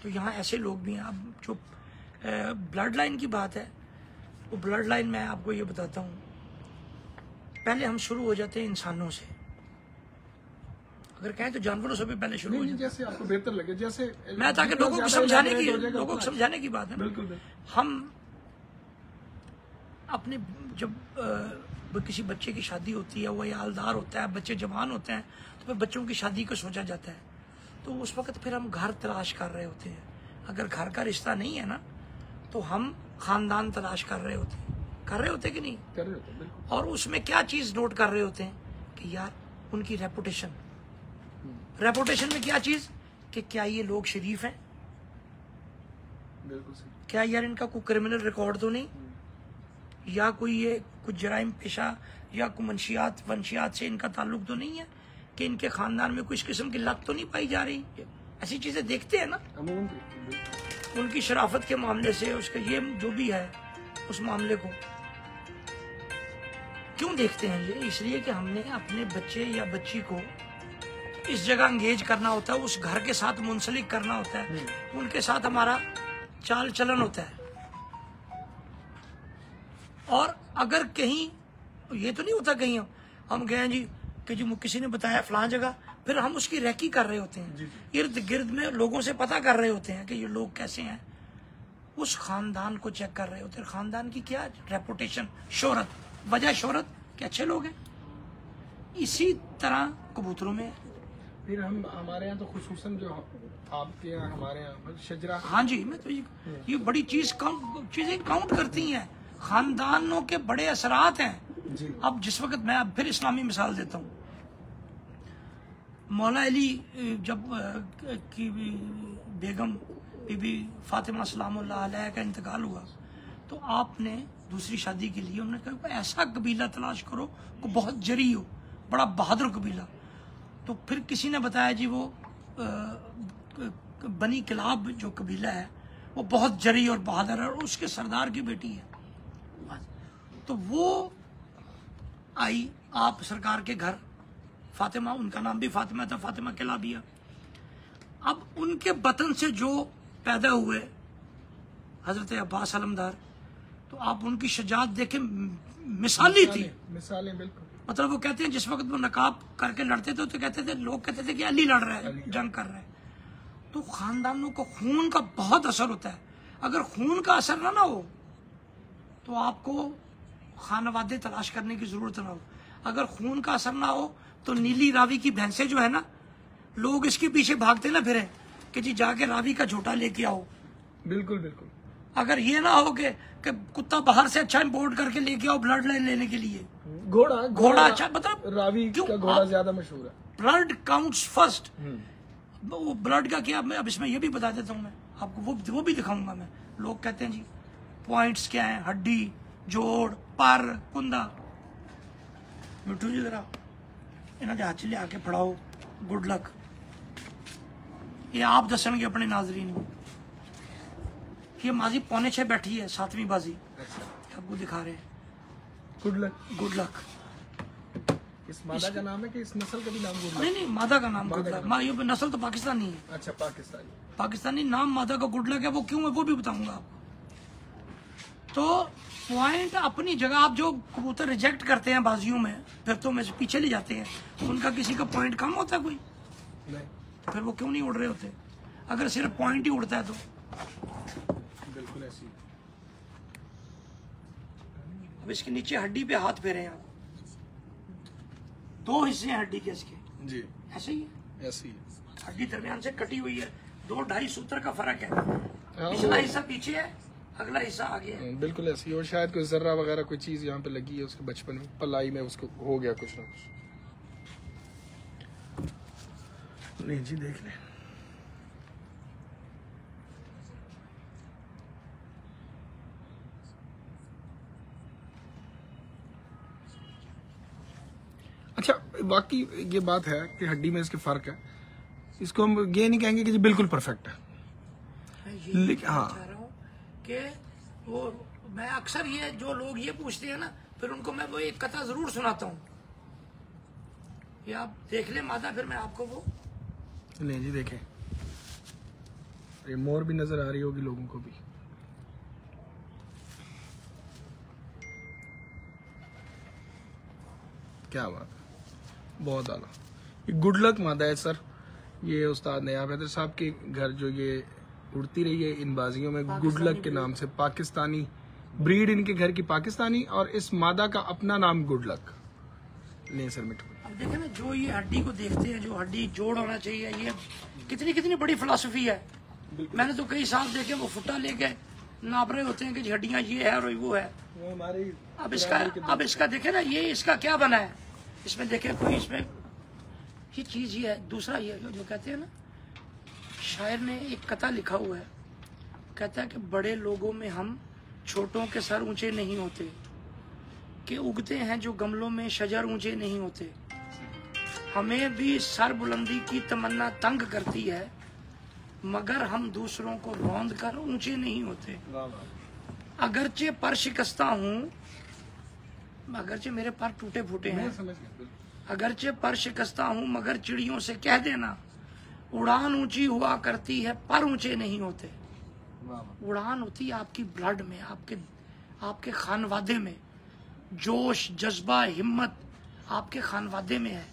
तो यहाँ ऐसे लोग भी हैं। अब जो ब्लड लाइन की बात है, वो ब्लड लाइन मैं आपको ये बताता हूँ, पहले हम शुरू हो जाते हैं इंसानों से। अगर कहें तो जानवरों से भी पहले शुरू हो जाते हैं, जैसे आपको बेहतर लगे। जैसे मैं ताकि लोगों को समझाने की बात है। बिल्कुल। हम अपने जब किसी बच्चे की शादी होती है, वो यालदार होता है, बच्चे जवान होते हैं, तो फिर बच्चों की शादी को सोचा जाता है। तो उस वक्त फिर हम घर तलाश कर रहे होते हैं। अगर घर का रिश्ता नहीं है ना, तो हम खानदान तलाश कर रहे होते कि नहीं? कर रहे होते, बिल्कुल। और उसमें क्या चीज नोट कर रहे होते हैं कि यार उनकी रेपुटेशन में क्या चीज, कि क्या ये लोग शरीफ हैं, बिल्कुल सही। क्या यार इनका कोई क्रिमिनल रिकॉर्ड तो नहीं, या कोई ये कुछ जराइम पेशा या कुमनशियात वंशियात से इनका ताल्लुक तो नहीं है, कि इनके खानदान में कुछ किस्म की लत तो नहीं पाई जा रही? ऐसी चीजें देखते हैं ना, उनकी शराफत के मामले से, उसके ये जो भी है उस मामले को क्यों देखते हैं ये? इसलिए कि हमने अपने बच्चे या बच्ची को इस जगह एंगेज करना होता है, उस घर के साथ मुंसलिक करना होता है, उनके साथ हमारा चाल चलन होता है। और अगर कहीं ये तो नहीं होता कहीं हम गए हैं जी कि जो किसी ने बताया फलां जगह, फिर हम उसकी रैकी कर रहे होते हैं, इर्द गिर्द में लोगों से पता कर रहे होते हैं कि ये लोग कैसे हैं, उस खानदान को चेक कर रहे होते हैं, खानदान की क्या रेपुटेशन, शोहरत, वजह शोहरत के अच्छे लोग हैं। इसी तरह कबूतरों में फिर हम हमारे यहाँ तो खुसूसन जो आपके यहाँ हमारे यहाँ शजरा, हाँ जी, मैं तो ये बड़ी चीजें काउंट करती हैं, खानदानों के बड़े असरात हैं जी। अब जिस वक्त मैं अब फिर इस्लामी मिसाल देता हूँ, मौला अली जब की बेगम बीबी फातिमा सलामुल्लाह अलैहा का इंतकाल हुआ, तो आपने दूसरी शादी के लिए उन्होंने कहा ऐसा कबीला तलाश करो को बहुत जरी हो, बड़ा बहादुर कबीला। तो फिर किसी ने बताया जी वो बनी किलाब जो कबीला है वो बहुत जरी और बहादुर है और उसके सरदार की बेटी है। तो वो आई आप सरकार के घर, फातिमा, उनका नाम भी फातिमा था, फातिमा किलाबिया। अब उनके बतन से जो पैदा हुए हजरत अब्बास अलमदार, तो आप उनकी शजात देखें, मिसाली थी, मिसालें बिल्कुल। मतलब वो कहते हैं जिस वक्त वो नकाब करके लड़ते थे तो कहते थे, लोग कहते थे कि अली लड़ रहा है, जंग कर रहा है। तो खानदानों को खून का बहुत असर होता है, अगर खून का असर ना हो तो आपको खानवादे तलाश करने की जरूरत ना हो, अगर खून का असर ना हो तो नीली रावी की भैंसें जो है ना, लोग इसके पीछे भागते ना फिरे कि जी जाके रावी का झोटा लेके आओ। बिल्कुल बिल्कुल। अगर ये ना हो कि कुत्ता बाहर से अच्छा इंपोर्ट करके लेके आओ ब्लड लाइन लेने के लिए, घोड़ा अच्छा, मतलब रावी का घोड़ा ज्यादा मशहूर है। Blood counts first. वो ब्लड का क्या, मैं अब इसमें ये भी बता देता हूँ, मैं आपको वो भी दिखाऊंगा मैं। लोग कहते हैं जी पॉइंट्स क्या हैं, हड्डी, जोड़, पर, कुंदा। मिठू जी जरा इन्हों के हाथ ले आके फड़ाओ, गुड लक। ये आप दसणगे अपने नाजरीन को, ये माजी 5:45 बैठी है, 7वीं बाजी आपको दिखा रहे हैं। Good luck. Good luck. इस मादा का नाम है कि इस नस्ल का भी नाम गुड लक? नहीं, मादा का नाम गुड लक। ये नस्ल तो पाकिस्तानी है। अच्छा, पाकिस्तानी नाम मादा का गुड लक है। वो क्यों है वो भी बताऊंगा आपको। तो पॉइंट अपनी जगह, आप जो कबूतर रिजेक्ट करते हैं बाजियों में, फिर तो में से पीछे ले जाते हैं, उनका किसी का पॉइंट कम होता है कोई नहीं, फिर वो क्यों नहीं उड़ रहे होते? अगर सिर्फ पॉइंट ही उड़ता है तो बिल्कुल ऐसी। अब इसके नीचे हड्डी पे हाथ फेरे हैं, 2 हिस्से हैं हड्डी के इसके, जी ऐसे ही है। ऐसी हड्डी दरमियान से कटी हुई है, 2-2.5 सूत्र का फर्क है। पिछला हिस्सा पीछे है, अगला हिस्सा आगे है। बिल्कुल ऐसी। और शायद कोई जर्रा वगैरह कोई चीज यहाँ पे लगी है उसके बचपन में, पलाई में उसको हो गया कुछ ना कुछ। नहीं जी, देख ले। अच्छा, बाकी ये बात है कि हड्डी में इसके फर्क है, इसको हम ये नहीं कहेंगे कि जी बिल्कुल परफेक्ट है। लेकिन हाँ चाह रहा हूँ कि वो, मैं अक्सर ये जो लोग ये पूछते हैं ना, फिर उनको मैं वो एक कथा जरूर सुनाता हूँ, ये आप देख ले मादा, फिर मैं आपको वो। नहीं जी, देखें, ये मोर भी नजर आ रही होगी लोगों को भी। क्या बात है, बहुत आला। ये गुड लक मादा है सर। ये उस्ताद नयाब हैदर साहब के घर जो ये उड़ती रही है इन बाजियों में, गुड लक के नाम से, पाकिस्तानी ब्रीड इनके घर की पाकिस्तानी, और इस मादा का अपना नाम गुड लक। नहीं सर, मिठू अब देखे ना, जो ये हड्डी को देखते हैं, जो हड्डी जोड़ होना चाहिए, ये कितनी बड़ी फिलॉसफी है। मैंने तो कई साल देखे वो फुटा लेके नाप रहे होते हैं कि हड्डियां ये है और वो है। वो हमारी अब इसका देखे ना, ये इसका क्या बना है, इसमें देखे कोई, इसमें ये चीज ये है। दूसरा ये जो कहते हैं ना, शायर ने एक कथा लिखा हुआ है, कहता है कि बड़े लोगों में हम छोटों के सर ऊंचे नहीं होते, कि उगते हैं जो गमलों में शजर ऊंचे नहीं होते। हमें भी सर बुलंदी की तमन्ना तंग करती है, मगर हम दूसरों को रौंद कर ऊंचे नहीं होते। अगरचे पर शिकस्ता हूँ, अगरचे मेरे पैर टूटे फूटे हैं, अगरचे पर शिकस्ता हूँ, मगर चिड़ियों से कह देना उड़ान ऊंची हुआ करती है पर ऊंचे नहीं होते। उड़ान होती है आपकी ब्लड में, आपके खानवादे में, जोश जज्बा हिम्मत आपके खानवादे में है।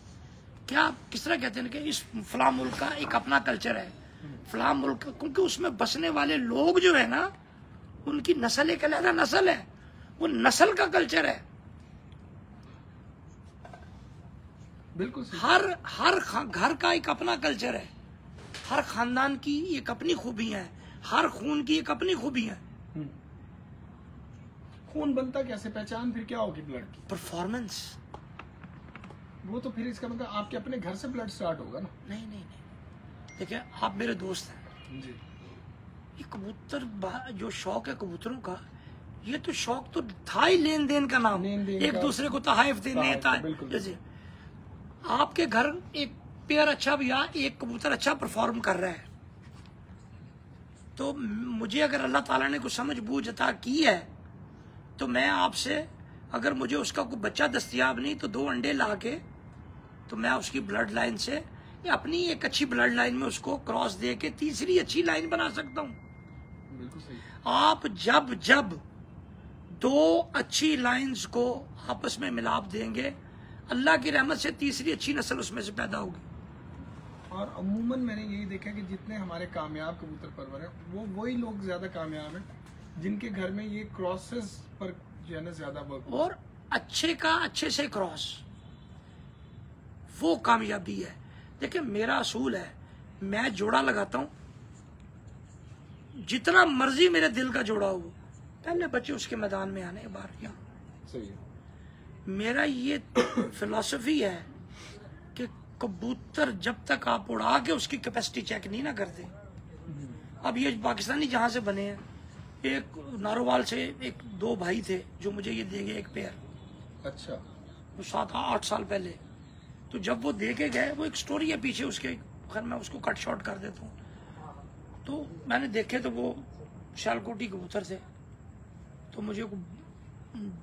क्या किस तरह कहते हैं कि इस फलां मुल्क का एक अपना कल्चर है, फलां मुल्क, क्योंकि उसमें बसने वाले लोग जो है ना, उनकी नस्ल एक अलग नस्ल है, वो नस्ल का कल्चर है। बिल्कुल हर घर का एक अपना कल्चर है, हर खानदान की एक अपनी खूबियां हैं, हर खून की एक अपनी खूबी है। खून बनता कैसे, पहचान फिर क्या होगी ब्लड की? परफॉर्मेंस। वो तो फिर इसका मतलब आपके अपने घर से ब्लड स्टार्ट होगा ना? नहीं, देखिए आप मेरे दोस्त हैं जी। ये कबूतर जो शौक है कबूतरों का, ये तो शौक तो था ही लेन देन का नाम, एक दूसरे को तहाइफ देने था। जैसे आपके घर एक पेयर अच्छा भैया, एक कबूतर अच्छा परफॉर्म कर रहा है, तो मुझे अगर अल्लाह ताला ने कुछ समझ बूझ अता की है, तो मैं आपसे, अगर मुझे उसका कोई बच्चा दस्तयाब नहीं तो 2 अंडे ला के, तो मैं उसकी ब्लड लाइन से अपनी एक अच्छी ब्लड लाइन में उसको क्रॉस दे के तीसरी अच्छी लाइन बना सकता हूँ। बिल्कुल सही। आप जब 2 अच्छी लाइंस को आपस में मिलाप देंगे, अल्लाह की रहमत से तीसरी अच्छी नस्ल उसमें से पैदा होगी। और अमूमन मैंने यही देखा कि जितने हमारे कामयाब कबूतर परवर हैं, वो वही लोग ज्यादा कामयाब हैं जिनके घर में ये क्रॉसेस पर जो है ना ज्यादा वर्क, और अच्छे का अच्छे से क्रॉस, वो कामयाबी है। देखिए मेरा असूल है, मैं जोड़ा लगाता हूँ, जितना मर्जी मेरे दिल का जोड़ा हो, पहले बच्चे उसके मैदान में आने बाहर यहाँ। सही है। मेरा ये फिलॉसफी है कि कबूतर जब तक आप उड़ा के उसकी कैपेसिटी चेक नहीं ना करते। अब ये पाकिस्तानी जहां से बने हैं, एक नारोवाल से 2 भाई थे जो मुझे ये दे गए एक पेयर। अच्छा। वो 7-8 साल पहले, तो जब वो दे के गए, वो एक स्टोरी है पीछे उसके, खैर मैं उसको कट शॉर्ट कर देता हूँ। तो मैंने देखे तो वो शालकोटी कबूतर थे, तो मुझे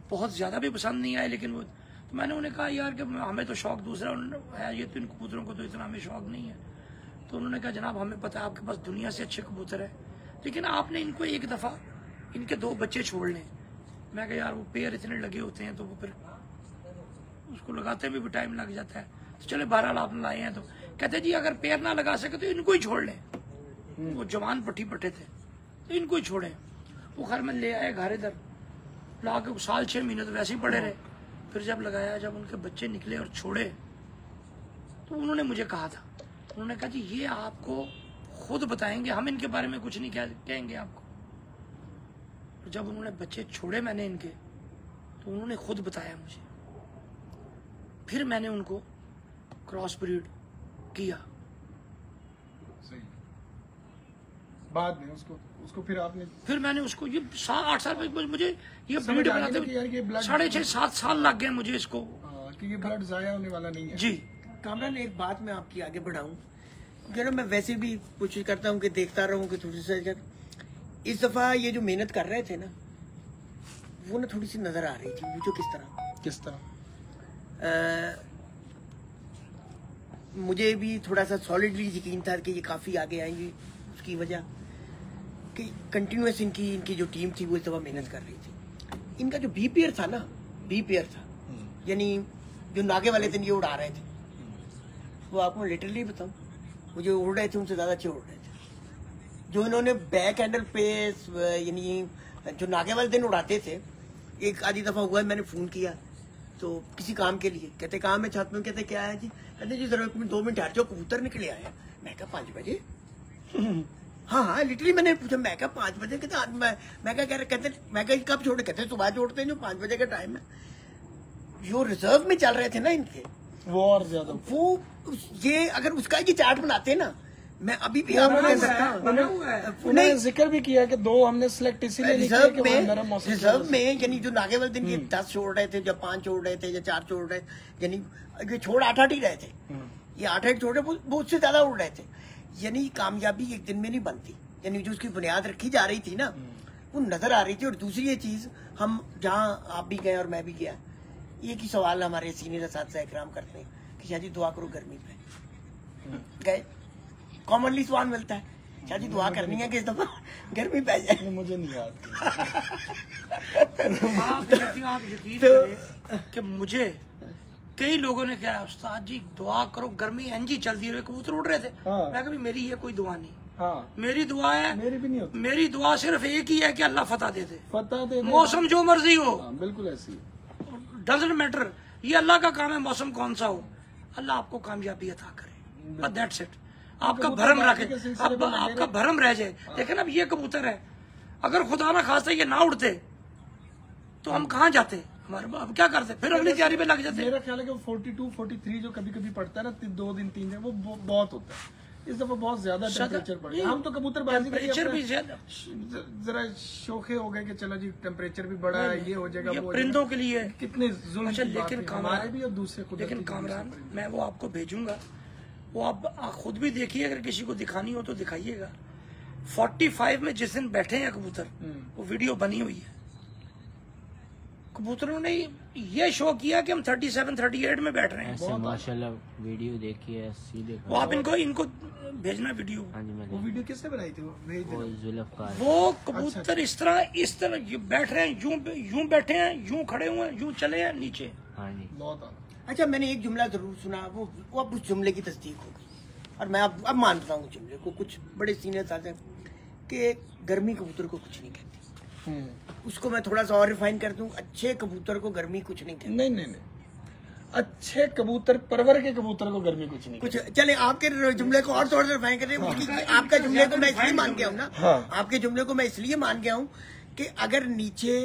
बहुत ज्यादा भी पसंद नहीं आए, लेकिन वो, तो मैंने उन्हें कहा यार कि हमें तो शौक दूसरा है, ये तो इन कबूतरों को तो इतना हमें शौक नहीं है। तो उन्होंने कहा जनाब हमें पता है आपके पास दुनिया से अच्छे कबूतर है, लेकिन आपने इनको एक दफा इनके 2 बच्चे छोड़ लें। मैं कहा यार वो पेयर इतने लगे होते हैं, तो वो फिर उसको लगाते में भी टाइम लग जाता है। तो चले 12 आपने लाए हैं, तो कहते जी अगर पेयर ना लगा सके तो इनको ही छोड़ लें। वो जवान पट्टी थे, तो इनको ही छोड़े। वो घर में ले आए, घर इधर ला के 6 महीने तो वैसे ही पड़े रहे। फिर जब लगाया, जब उनके बच्चे निकले और छोड़े, तो उन्होंने मुझे कहा था, उन्होंने कहा जी ये आपको खुद बताएंगे, हम इनके बारे में कुछ नहीं कहेंगे आपको। तो जब उन्होंने बच्चे छोड़े मैंने इनके, तो उन्होंने खुद बताया मुझे। फिर मैंने उनको क्रॉस ब्रीड किया। सही। बाद में उसको फिर मैंने उसको ये 7-8 साल में मुझे ये ब्रीड बनाते 6.5-7 साल लग गए मुझे इसको, कि ये ब्लड जाया होने वाला नहीं है। जी। कामरान एक बात मैं आपकी आगे बढ़ाऊं, क्योंकि मैं वैसे भी कोशिश करता हूं कि देखता रहूं कि थोड़ी सी, इस दफा ये जो मेहनत कर रहे थे ना, वो ना थोड़ी सी नजर आ रही थी मुझे। किस तरह? मुझे भी थोड़ा सा सॉलिडली यकीन था कि ये काफी आगे आएंगी। उसकी वजह कि कंटिन्यूस इनकी जो टीम थी वो इस दफा मेहनत कर रही थी। इनका जो बी पेयर था ना, यानी जो नागे वाले थे ये उड़ा रहे थे, वो आपको लिटरली बताऊं, वो जो उड़ रहे थे उनसे ज्यादा अच्छे उड़ रहे थे। जो इन्होंने बैक हैंडल पे, यानी जो नागे वाले दिन उड़ाते थे, एक आधी दफा हुआ मैंने फोन किया तो किसी काम के लिए, कहते काम है छत में, कहते क्या है जी, कहते जी जरा 2 मिनट हट जाओ, कबूतर निकले आए। मैं कहा 5 बजे? हाँ लिटरली मैंने पूछा, मैं कहा 5 बजे? कहते मैं क्या कह रहे, कहते मैं कहा कब छोड़े, कहते सुबह छोड़ते हैं जो 5 बजे का टाइम है। जो रिजर्व में चल रहे थे ना इनके, वो और ज्यादा, वो ये अगर उसका ये चार्ट बनाते ना, मैं अभी भी आपको कह सकता हूँ उन्होंने जिक्र भी किया कि 2 हमने सिलेक्ट इसीलिए नहीं किया कि वहाँ नरम मौसम रिजर्व में यानी जो नागे वाले दिन ये 10 छोड़ रहे थे, जब 5 छोड़ रहे थे या 4 छोड़ रहे, यानी ये छोड़ 8-8 ही रहे थे, ये 8-8 छोड़ रहे, वो उससे ज्यादा उड़ रहे थे। यानी कामयाबी एक दिन में नहीं बनती, यानी जो उसकी बुनियाद रखी जा रही थी ना वो नजर आ रही थी। और दूसरी ये चीज, हम जहाँ आप भी गए और मैं भी गया, एक ही सवाल हमारे सीनियर साथ इकराम करते हैं कि शादी दुआ करो गर्मी पे। गए, कॉमनली सवाल मिलता है, शादी दुआ करनी है कि इस दफा गर्मी पै जाए। मुझे नहीं याद। आप यकीन करें कि मुझे कई लोगों ने कहा उस्ताद जी दुआ करो गर्मी एनजी चलती रहे, कबूतर उड़ रहे थे। हाँ। मैं कभी मेरी ये कोई दुआ नहीं, हाँ मेरी दुआ है, मेरी भी नहीं होती। मेरी दुआ सिर्फ एक ही है कि अल्लाह फतह दे दे, पता दे मौसम जो मर्जी हो, बिल्कुल ऐसी डजंट मैटर, ये अल्लाह का काम है, मौसम कौन सा हो, अल्लाह आपको कामयाबी अता करे, बस दैट्स इट। आपका भरम रखे, आपका भरम रह जाए। लेकिन अब ये कबूतर है, अगर खुदा ना खास्ता ये ना उड़ते तो हम कहाँ जाते, हमारे अब क्या करते, फिर अगली तैयारी पे लग जाते। मेरा ख्याल है कि 42-43 जो कभी कभी पड़ता है ना, 2 दिन 3 दिन, वो बहुत होता है। इस दफा बहुत ज्यादा टेम्परेचर बढ़ गया। हम तो कबूतरबाजी टेम्परेचर भी ज्यादा, जरा शौखे हो गए कि चलो जी टेम्परेचर भी बढ़ा है, ये हो जाएगा, ये वो परिंदों के लिए। कितने जुल्म अच्छा, की बात लेकिन है, हमारे भी और दूसरे खुद। लेकिन कामरान, मैं वो आपको भेजूंगा, वो आप खुद भी देखिए, अगर किसी को दिखानी हो तो दिखाइएगा। 45 में जिस दिन बैठे हैं कबूतर, वो वीडियो बनी हुई है। कबूतरों ने ये शो किया कि हम 37-38 में बैठ रहे हैं। ऐसे माशाल्लाह वीडियो देखिए सीधे। वो आप इनको भेजना वीडियो। हाँ जी, वो वीडियो किसने बनाई थी? वो भेज वो देना। जुल्फकार। वो कबूतर इस तरह बैठ रहे हैं, यूं बैठे हैं, यूं खड़े हुए हैं, यूं चले हैं नीचे। हाँ जी, बहुत आना। अच्छा, मैंने एक जुमला जरूर सुना, वो अब उस जुमले की तस्दीक हो गई और मैं अब मानता हूँ जुमले को। कुछ बड़े सीनियर साथ हैं कि गर्मी कबूतर को कुछ नहीं कहती। उसको मैं थोड़ा सा और रिफाइन कर दूं, अच्छे कबूतर को गर्मी कुछ नहीं कहती। नहीं, अच्छे कबूतर परवर के कबूतर को गर्मी कुछ नहीं कुछ चले, आपके जुमले को और थोड़ा सा रिफाइन करें। आपका जुमले को मैं इसलिए मान गया हूँ ना, हाँ। आपके जुमले को मैं इसलिए मान गया हूँ कि अगर नीचे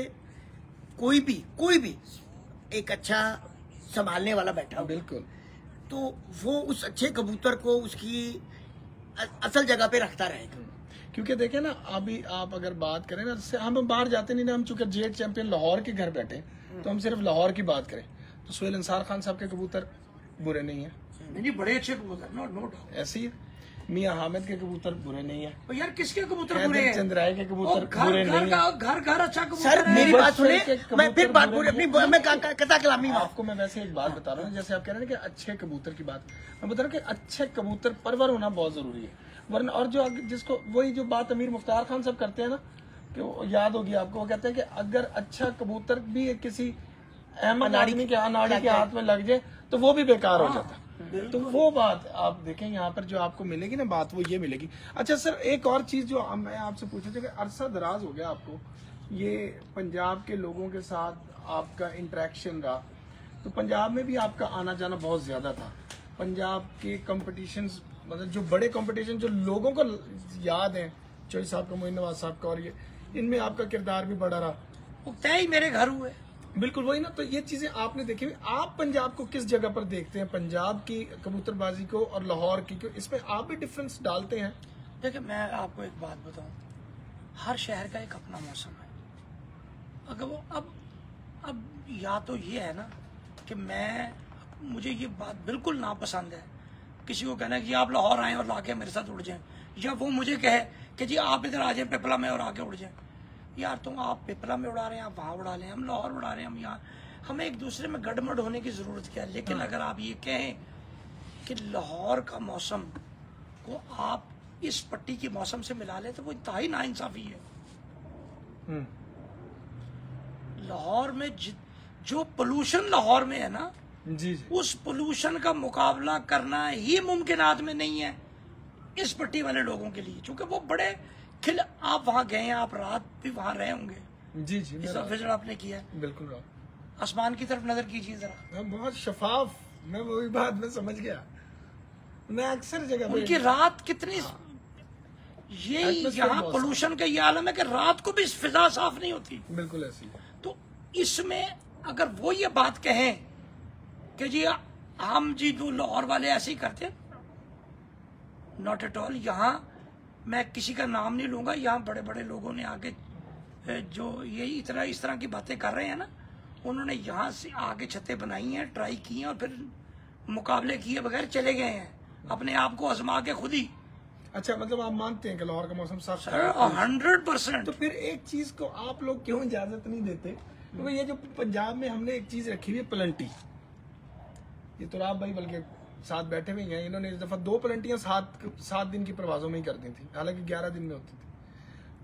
कोई भी एक अच्छा संभालने वाला बैठा हो, बिल्कुल, तो वो उस अच्छे कबूतर को उसकी असल जगह पे रखता रहेगा। क्योंकि देखें ना, अभी आप अगर बात करें ना, हम बाहर जाते नहीं ना, हम चूंकि जेट चैंपियन लाहौर के घर बैठे, तो हम सिर्फ लाहौर की बात करें तो सुहेल अंसार खान साहब के कबूतर बुरे नहीं है, नहीं, बड़े अच्छे कबूतर, नो डाउट। ऐसी है। मियां हामिद के कबूतर बुरे नहीं है, तो यार किसके कबूतर बुरे हैं? चंद्राय के कबूतर बुरे नहीं है। घर अच्छा कबूतर सर है। मेरी बात सुने, के मैं फिर बात कबूतर पूरी अपनी मैं कथा कलामी में आपको मैं वैसे एक बात बता रहा हूँ, जैसे आप कह रहे हैं कि अच्छे कबूतर की बात, मैं बता रहा हूँ कि अच्छे कबूतर परवर होना बहुत जरूरी है। वरना और जो जिसको वही जो बात अमीर मुख्तार खान सब करते हैं ना, कि वो याद होगी आपको, वो कहते हैं कि अगर अच्छा कबूतर भी किसी अहमद आदमी के अनाड़ी के हाथ में लग जाए तो वो भी बेकार हो जाता है। तो वो बात आप देखें यहाँ पर जो आपको मिलेगी ना बात, वो ये मिलेगी। अच्छा सर, एक और चीज जो मैं आपसे पूछा था कि अरसा दराज हो गया आपको ये पंजाब के लोगों के साथ आपका इंटरेक्शन रहा, तो पंजाब में भी आपका आना जाना बहुत ज्यादा था। पंजाब के कंपटीशंस, मतलब जो बड़े कंपटीशन जो लोगों को याद है, चोई साहब का, मोइन नवाज साहब का, और ये इनमें आपका किरदार भी बड़ा रहा। वो तय ही मेरे घर हुए। बिल्कुल वही ना, तो ये चीजें आपने देखी हुई। आप पंजाब को किस जगह पर देखते हैं, पंजाब की कबूतरबाजी को और लाहौर की, क्यों इसमें आप भी डिफरेंस डालते हैं? देखिए, मैं आपको एक बात बताऊं, हर शहर का एक अपना मौसम है। अगर वो अब या तो ये है ना कि मुझे ये बात बिल्कुल नापसंद है किसी को कहना कि आप लाहौर आए और लाके मेरे साथ उड़ जाएं, या वो मुझे कहे कि जी आप इधर आ जाएं पिपला में और आके उड़ जाएं। यार तुम आप पिपला में उड़ा रहे हैं, आप वहाँ उड़ा लें, हम लाहौर उड़ा रहे हैं, हम यहाँ, हमें एक दूसरे में गड़मड़ होने की जरूरत क्या है। लेकिन अगर आप ये कहें कि लाहौर का मौसम को आप इस पट्टी के मौसम से मिला लें तो वो इंतहाई नाइंसाफी है। लाहौर में जो पोल्यूशन लाहौर में है ना, जी, उस पोल्यूशन का मुकाबला करना ही मुमकिनात में नहीं है इस पट्टी वाले लोगों के लिए, क्योंकि वो बड़े आप वहां गए हैं, आप रात भी वहां रहे होंगे। जी, इस विजिट आपने किया है, बिल्कुल। आसमान की तरफ नजर कीजिए जरा, बहुत शफाफ, मैं वही बात में समझ गया। मैं अक्सर जगह उनकी रात कितनी, ये यहाँ पोल्यूशन का ये आलम है कि रात को भी फिजा साफ नहीं होती। बिल्कुल ऐसी। तो इसमें अगर वो ये बात कहें कि जी हम जी जो लाहौर वाले ऐसे ही करते हैं, नॉट एट ऑल। यहाँ मैं किसी का नाम नहीं लूंगा, यहाँ बड़े बड़े लोगों ने आके जो ये इस तरह की बातें कर रहे हैं ना, उन्होंने यहाँ से आगे छतें बनाई हैं, ट्राई की हैं और फिर मुकाबले किए बगैर चले गए हैं, अपने आप को आजमा के खुद ही। अच्छा, मतलब आप मानते हैं कि लाहौर का मौसम साफ सर 100%। तो फिर एक चीज को आप लोग क्यों इजाजत नहीं देते? क्योंकि ये जो पंजाब में हमने एक चीज रखी हुई है पलंटी, ये तुराब भाई बल्कि साथ बैठे हुए हैं, इन्होंने इस दफा 2 पलंटियां 7 दिन की प्रवासों में ही कर दी थी, हालांकि 11 दिन में होती थी।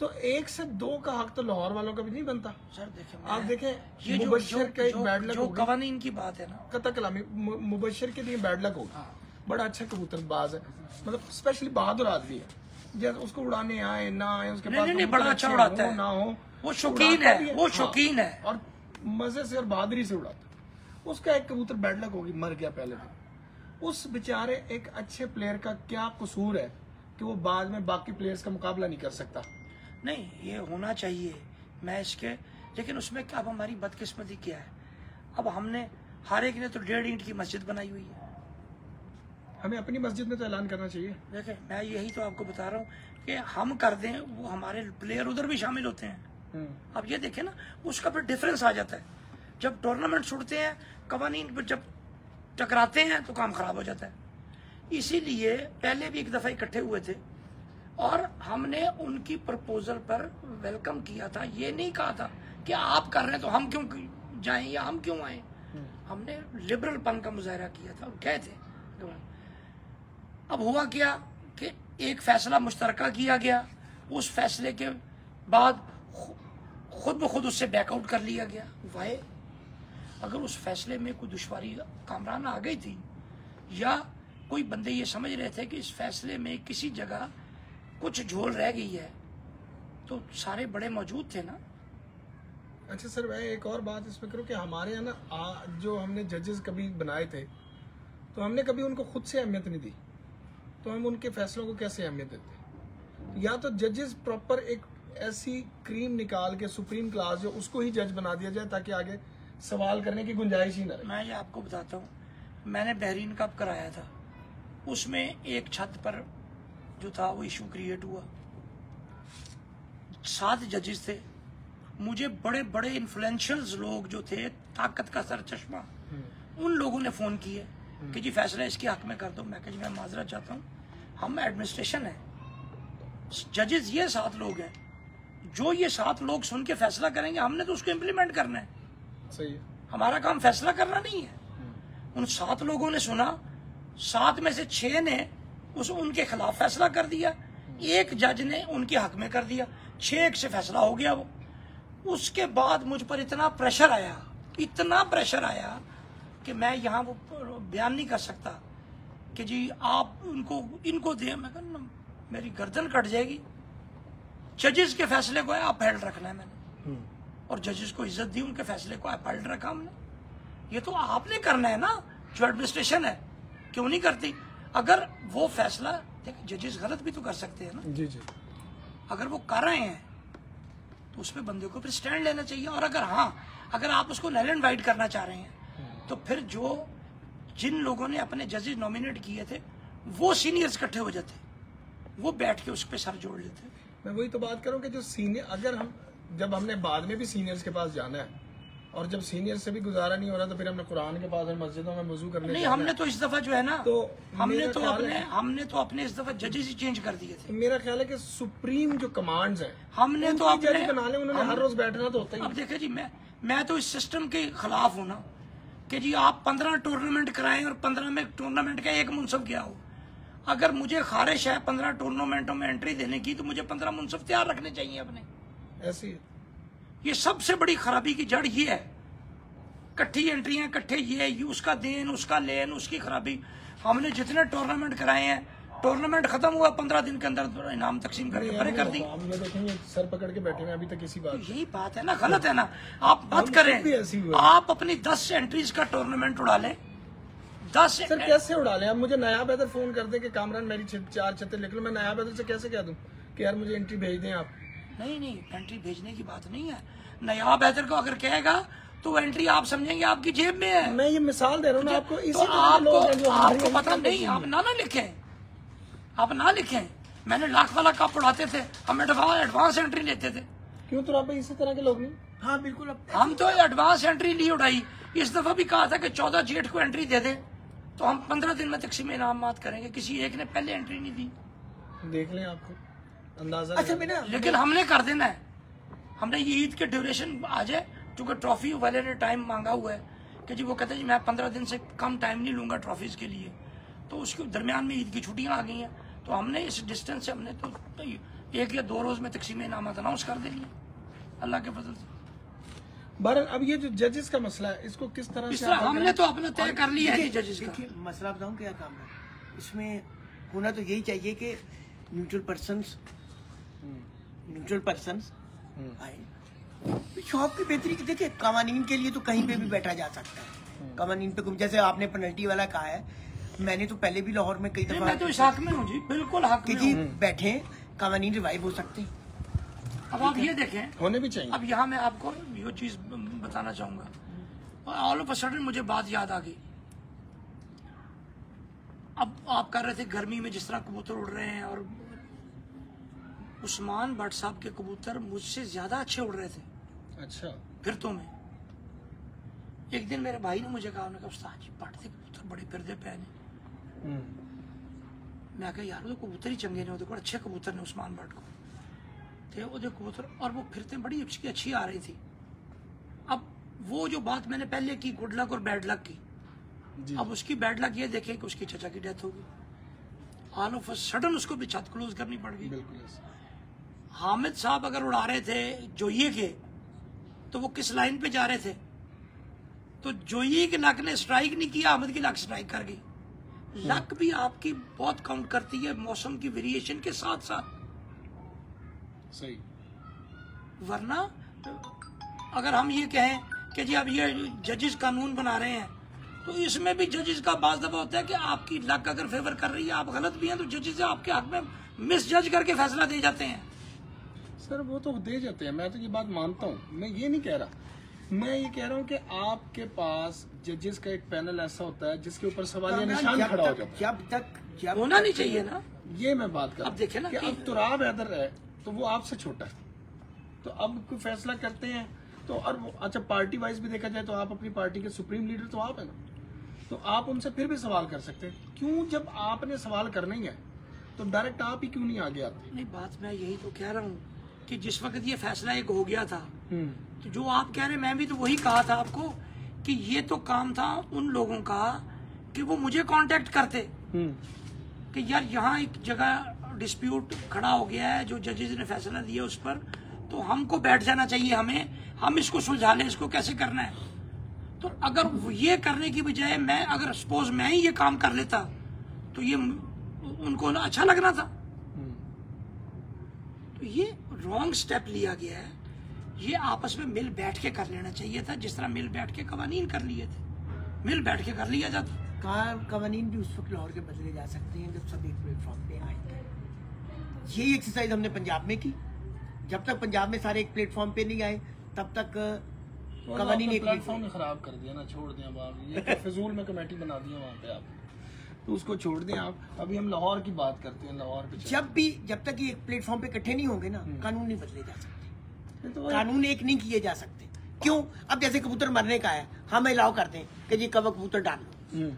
तो 1 से 2 का हक तो लाहौर वालों का भी नहीं बनता। सर देखें, आप देखें, ये मुबशर का एक बैड लक जो होगा, कवानीन की बात है ना, कता कलामी मुबशर के लिए बैड लक होगा। बड़ा अच्छा कबूतरबाज है, मतलब स्पेशली बहादुर आदमी है, जब उसको उड़ाने आए ना आए उसके पास नहीं, बड़ा अच्छा उड़ाता है, ना हो, वो शौकीन है, वो शौकीन है और मजे से और बहादुरी से उड़ाता है। उसका एक कबूतर बैड लक होगी, मर गया पहले दिन। उस बेचारे एक अच्छे प्लेयर का क्या कसूर है कि वो बाद में बाकी प्लेयर्स का मुकाबला नहीं कर सकता? नहीं, ये होना चाहिए मैच के, लेकिन उसमें क्या, अब हमारी बदकिस्मती क्या है, अब हमने हर एक ने तो 1.5 ईंट की मस्जिद बनाई हुई है। हमें अपनी मस्जिद में तो ऐलान करना चाहिए। देखें, मैं यही तो आपको बता रहा हूँ कि हम कर दें, वो हमारे प्लेयर उधर भी शामिल होते हैं। अब ये देखें ना, उसका फिर डिफरेंस आ जाता है। जब टूर्नामेंट छूटते हैं, कवानीन जब टकराते हैं तो काम खराब हो जाता है। इसीलिए पहले भी एक दफा इकट्ठे हुए थे और हमने उनकी प्रपोजल पर वेलकम किया था। ये नहीं कहा था कि आप कर रहे हैं तो हम क्यों जाएं या हम क्यों आए। हमने लिबरल पन का मुजाहरा किया था और गए थे। अब हुआ क्या कि एक फैसला मुश्तरका किया गया, उस फैसले के बाद खुद ब खुद उससे बैकआउट कर लिया गया। वाहे, अगर उस फैसले में कोई दुश्वारी कामरान आ गई थी या कोई बंदे ये समझ रहे थे कि इस फैसले में किसी जगह कुछ झोल रह गई है, तो सारे बड़े मौजूद थे ना। अच्छा सर, मैं एक और बात इसमें करूँ कि हमारे यहाँ ना जो हमने जजेस कभी बनाए थे, तो हमने कभी उनको खुद से अहमियत नहीं दी, तो हम उनके फैसलों को कैसे अहमियत देते? या तो जजेस प्रॉपर एक ऐसी क्रीम निकाल के सुप्रीम क्लास जो उसको ही जज बना दिया जाए ताकि आगे सवाल करने की गुंजाइश ही न रहे। मैं ये आपको बताता हूँ, मैंने बहरीन कप कराया था, उसमें एक छत पर जो था वो इशू क्रिएट हुआ। 7 जजेस थे, मुझे बड़े बड़े इन्फ्लुएंशियल लोग जो थे, ताकत का सर चश्मा, उन लोगों ने फोन किए कि जी फैसला इसके हक में कर दो। मैं कहा जी मैं माजरत चाहता हूँ, हम एडमिनिस्ट्रेशन है, जजेस ये 7 लोग हैं, जो ये 7 लोग सुन के फैसला करेंगे हमने तो उसको इम्प्लीमेंट करना है। सही है, हमारा काम फैसला करना नहीं है। उन 7 लोगों ने सुना, 7 में से 6 ने उनके खिलाफ फैसला कर दिया, एक जज ने उनके हक में कर दिया, 6-1 से फैसला हो गया वो। उसके बाद मुझ पर इतना प्रेशर आया कि मैं यहाँ वो बयान नहीं कर सकता कि जी आप इनको दें। मैं कहना मेरी गर्दन कट जाएगी। जजेस के फैसले को अपहेल्ड रखना है मैंने, और जजेस को इज्जत दी, उनके फैसले को अपहेल्ड रखा हमने। ये तो आपने करना है ना, जो एडमिनिस्ट्रेशन है, क्यों नहीं करती? अगर वो फैसला, देखिए जजेस गलत भी तो कर सकते हैं ना। जी जी, अगर वो कर रहे हैं तो उसमें बंदे को फिर स्टैंड लेना चाहिए। और अगर आप उसको नल एंड वाइड करना चाह रहे हैं तो फिर जिन लोगों ने अपने जजेस नॉमिनेट किए थे वो सीनियर्स इकट्ठे हो जाते, वो बैठ के उस पर सर जोड़ लेते। मैं वही तो बात करूं कि जो सीनियर, अगर जब हमने बाद में भी सीनियर्स के पास जाना है और जब सीनियर से भी गुजारा नहीं हो रहा तो फिर हमने कुरान के पास और मस्जिदों में वुजू करने नहीं, हमने तो इस दफा जो है ना, तो हमने तो अपने इस दफा जजेस ही चेंज कर दिए थे। मेरा ख्याल है कि सुप्रीम जो कमांड्स हैं हमने तो अपने जज बना ले, उन्होंने हर रोज बैठना तो होता ही। अब देखिए जी, मैं तो इस सिस्टम के खिलाफ हूं ना कि जी आप 15 टूर्नामेंट कराएं और 15 में टूर्नामेंट का एक मुनसब क्या हो। अगर मुझे खारिश है 15 टूर्नामेंटों में एंट्री देने की तो मुझे 15 मुनसब तैयार रखने चाहिए अपने। ऐसी है, ये सबसे बड़ी खराबी की जड़ ये है, इकट्ठी एंट्रियां, इकट्ठे ये उसका देन, उसका लेन, उसकी खराबी। हमने जितने टूर्नामेंट कराए हैं, टूर्नामेंट खत्म हुआ 15 दिन के अंदर इनाम तकसीम करके परे कर दी। हम ये देखेंगे सर पकड़ के बैठे हैं अभी तक इसी बात। यही बात है ना, गलत है ना। आप मत करें, आप अपनी 10 एंट्रीज का टूर्नामेंट उड़ा लें। 10 सर कैसे उड़ा लें? अब मुझे नया बेदर फोन कर दे कि कामरान मेरी 4 छतें लिख लो, मैं नया बेदर से कैसे कह दूं कि यार मुझे एंट्री भेज दें आप? नहीं, एंट्री भेजने की बात नहीं है। नया बेहतर को अगर कहेगा तो एंट्री आप समझेंगे आपकी जेब में है। मैं ये मिसाल दे रहा हूँ ना आपको। इसी तो आपको पता नहीं, आप ना लिखें। आप ना लिखें, मैंने लाख वाला कप उड़ाते थे, हम एडवांस एंट्री लेते थे। क्यों तुराब भाई इसी तरह के लोग नहीं? हाँ बिल्कुल। अब हम तो एडवांस एंट्री ली उड़ाई। इस दफा भी कहा था कि 14 जेठ को एंट्री दे दे तो हम 15 दिन में तकसीम इनामात करेंगे। किसी एक ने पहले एंट्री नहीं दी। देख लें, आपको अंदाजा अच्छा मैं ना लेकिन हमने कर देना है। हमने ये ईद के ड्यूरेशन आ जाए, क्योंकि ट्रॉफी वाले ने टाइम मांगा हुआ है कि जी वो कहते हैं जी मैं 15 दिन से कम टाइम नहीं लूंगा ट्रॉफीज के लिए, तो उसके दरमियान में ईद की छुट्टियां आ गई हैं, तो हमने इस डिस्टेंस से हमने तो 1 या 2 रोज में तकसीम इनामात अनाउंस कर देनी है अल्लाह के फजल से। बहरहाल अब ये जो जजेस का मसला है, इसको किस तरह इस से तरह आप हमने तो अपना तय कर लिया है देखिए, जजेस का। देखिए मसला बताऊं क्या काम है इसमें। होना तो यही चाहिए कि न्यूट्रल पर्सन्स आए। शॉप की बेहतरी की देखिए, कवानीन के लिए तो कहीं पे भी बैठा जा सकता है। कवानीन पे जैसे आपने पेनल्टी वाला कहा है, मैंने तो पहले भी लाहौर में कई दफा मैं तो इस हक में हूँ जी, बिल्कुल हक कि में जी हूँ। बैठे कवानीन रिवाइव हो सकते हैं। अब आप ये देखें, होने भी चाहिए। अब यहाँ मैं आपको ये चीज बताना चाहूंगा, ऑल ऑफ अ सडन मुझे बात याद आ गई। अब आप कर रहे थे गर्मी में जिस तरह कबूतर उड़ रहे हैं, और उस्मान भट्ट साहब के कबूतर मुझसे ज्यादा अच्छे उड़ रहे थे अच्छा, फिरतों में। एक दिन मेरे भाई ने मुझे कहा, उन्होंने कहा उस्ताद जी भट्ट के कबूतर बड़े फिरदे पहने। मैं कहा यार वो कबूतर ही चंगे ने, वो अच्छे कबूतर ने उस्मान भट्ट को थे वो जो कबूतर, और वो फिरते बड़ी अच्छी आ रही थी। अब वो जो बात मैंने पहले की गुड लक और बैड लक की, जी। अब उसकी बैड लक ये देखें कि उसकी चचा की डेथ हो गई, ऑल ऑफ अ सडन उसको भी छत क्लोज करनी पड़ गई। बिल्कुल ऐसा। हामिद साहब अगर उड़ा रहे थे जोइये के, तो वो किस लाइन पे जा रहे थे, तो जोइये के लक ने स्ट्राइक नहीं किया, हामिद की लक स्ट्राइक कर गई। लक भी आपकी बहुत काउंट करती है मौसम की वेरिएशन के साथ साथ। सही। वरना अगर हम ये कहें कि जी अब ये जजेस कानून बना रहे हैं, तो इसमें भी जजेस का बाज दफा होता है कि आपकी लक अगर फेवर कर रही है, आप गलत भी हैं, तो जजेस आपके हक में मिस जज करके फैसला दे जाते हैं। सर वो तो दे जाते हैं, मैं तो ये बात मानता हूँ, मैं ये नहीं कह रहा। मैं ये कह रहा हूँ कि आपके पास जजेस का एक पैनल ऐसा होता है जिसके ऊपर सवालिया निशान खड़ा हो जाता है। जब होना नहीं चाहिए ना। ये मैं बात कर रहा अब देखिए ना कि कि- अब तुराब हैदर है तो वो आपसे छोटा है, तो अब कोई फैसला करते हैं तो, और अच्छा पार्टी वाइज भी देखा जाए तो आप अपनी पार्टी के सुप्रीम लीडर तो आप है ना, तो आप उनसे फिर भी सवाल कर सकते हैं। क्यों जब आपने सवाल करना ही है तो डायरेक्ट आप ही क्यों नहीं आगे आते? नहीं, बात मैं यही तो कह रहा हूँ कि जिस वक्त ये फैसला एक हो गया था, तो जो आप कह रहे हैं मैं भी तो वही कहा था आपको कि ये तो काम था उन लोगों का कि वो मुझे कांटेक्ट करते कि यार यहाँ एक जगह डिस्प्यूट खड़ा हो गया है, जो जजेस ने फैसला दिया उस पर, तो हमको बैठ जाना चाहिए, हम इसको सुलझा लें, इसको कैसे करना है। तो अगर वो ये करने की बजाय मैं अगर सपोज मैं ही ये काम कर लेता तो ये उनको अच्छा लगना था। तो ये रॉन्ग स्टेप लिया गया है। ये आपस में मिल बैठ के कर लेना चाहिए था, जिस तरह मिल बैठ के कवानीन कर लिए थे, मिल बैठ के कर लिया जाता। कवानीन भी उस वक्त लाहौर के बदले जा सकते हैं जब सब एक प्लेटफॉर्म पे आएंगे। यही एक्सरसाइज हमने पंजाब में की। जब तक पंजाब में सारे एक प्लेटफॉर्म पे नहीं आए तब तक कवानीन एक प्लेटफॉर्म खराब कर दिया ना, छोड़ दें अब आप, ये तो फिजूल में कमेटी बना दी है वहाँ पे आप, तो उसको छोड़ दें आप। अभी हम लाहौर की बात करते हैं, लाहौर पे जब तक ये एक प्लेटफॉर्म पे इकट्ठे नहीं होंगे ना, कानून नहीं बदले जा सकते, तो कानून एक नहीं किए जा सकते। क्यों? अब जैसे कबूतर मरने का है, हम अलाउ करते हैं कि जी कब कबूतर डाल लो,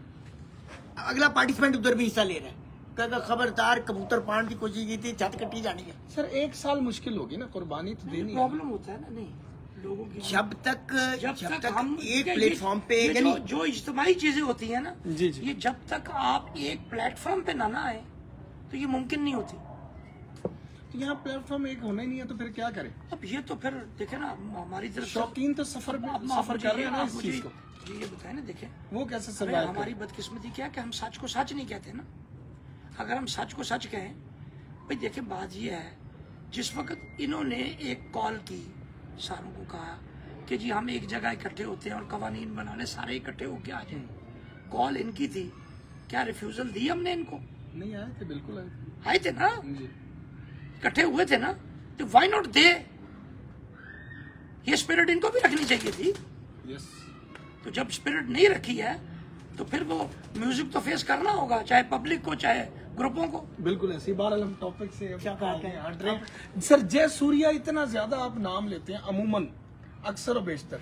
अगला पार्टिसिपेंट उधर भी हिस्सा ले रहा है, कहता खबरदार कबूतर पाने की कोशिश की थी, छत कट्टी जानी है। सर 1 साल मुश्किल होगी ना, कुर्बानी तो देनी है। प्रॉब्लम होता है ना, नहीं लोगों की जब तक हम एक प्लेटफॉर्म पे ये यानी जो इज्तिमाई चीजें होती है ना, जी, जी। ये जब तक आप एक प्लेटफॉर्म पे ना आए तो ये मुमकिन नहीं होती। तो यहाँ प्लेटफॉर्म एक होना ही नहीं है, तो फिर क्या करें? अब ये तो फिर देखे ना हमारी तरफ से- शौकीन तो सफर अब आप सफर मुझे कर रहे हैं ना आप इस मुझे चीज को, जी ये बताए ना, देखे वो कैसे अरे सर्वाइव हमारी बदकिस्मती क्या है कि हम सच को सच नहीं कहते ना। अगर हम सच को सच कहें, भाई देखे बात ये है, जिस वक्त इन्होंने एक कॉल की, सारों को कहा कि जी हम एक जगह इकट्ठे होते हैं और कवानीन बनाने सारे इकट्ठे होके आ जाए, कॉल इनकी थी, क्या रिफ्यूजल दी हमने इनको? नहीं आए थे, बिल्कुल आए थे आए थे ना, जी। इकट्ठे हुए थे ना, तो व्हाई नॉट दे, ये स्पिरिट इनको भी रखनी चाहिए थी। यस। तो जब स्पिरिट नहीं रखी है तो फिर वो म्यूजिक तो फेस करना होगा, चाहे पब्लिक को चाहे ग्रुपों को। बिल्कुल ऐसी बार हम टॉपिक से क्या बात है। सर जय सूर्या इतना ज्यादा आप नाम लेते हैं अमूमन अक्सर और बेशतर,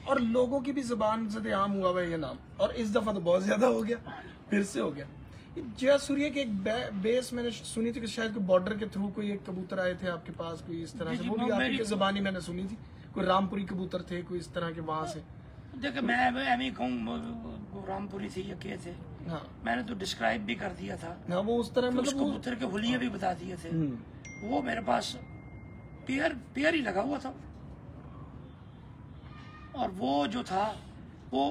और लोगों की भी जुबान से आम हुआ हुआ है ये नाम, और इस दफा तो बहुत ज्यादा हो गया, फिर से हो गया। जय सूर्या के एक बेस मैंने सुनी थी कि शायद कोई बॉर्डर के थ्रू कोई एक कबूतर आए थे आपके पास, कोई इस तरह से, वो भी आपकी जुबानी मैंने सुनी थी, कोई रामपुरी कबूतर थे कोई इस तरह के वहां से। देखिए मैं एम कहूँ रामपुरी थे या के थे, हाँ मैंने तो डिस्क्राइब भी कर दिया था, हाँ वो उस तरह उस मतलब वो कबूतर के हुलिये भी बता दिए थे। वो मेरे पास पेयर ही लगा हुआ था, और वो जो था वो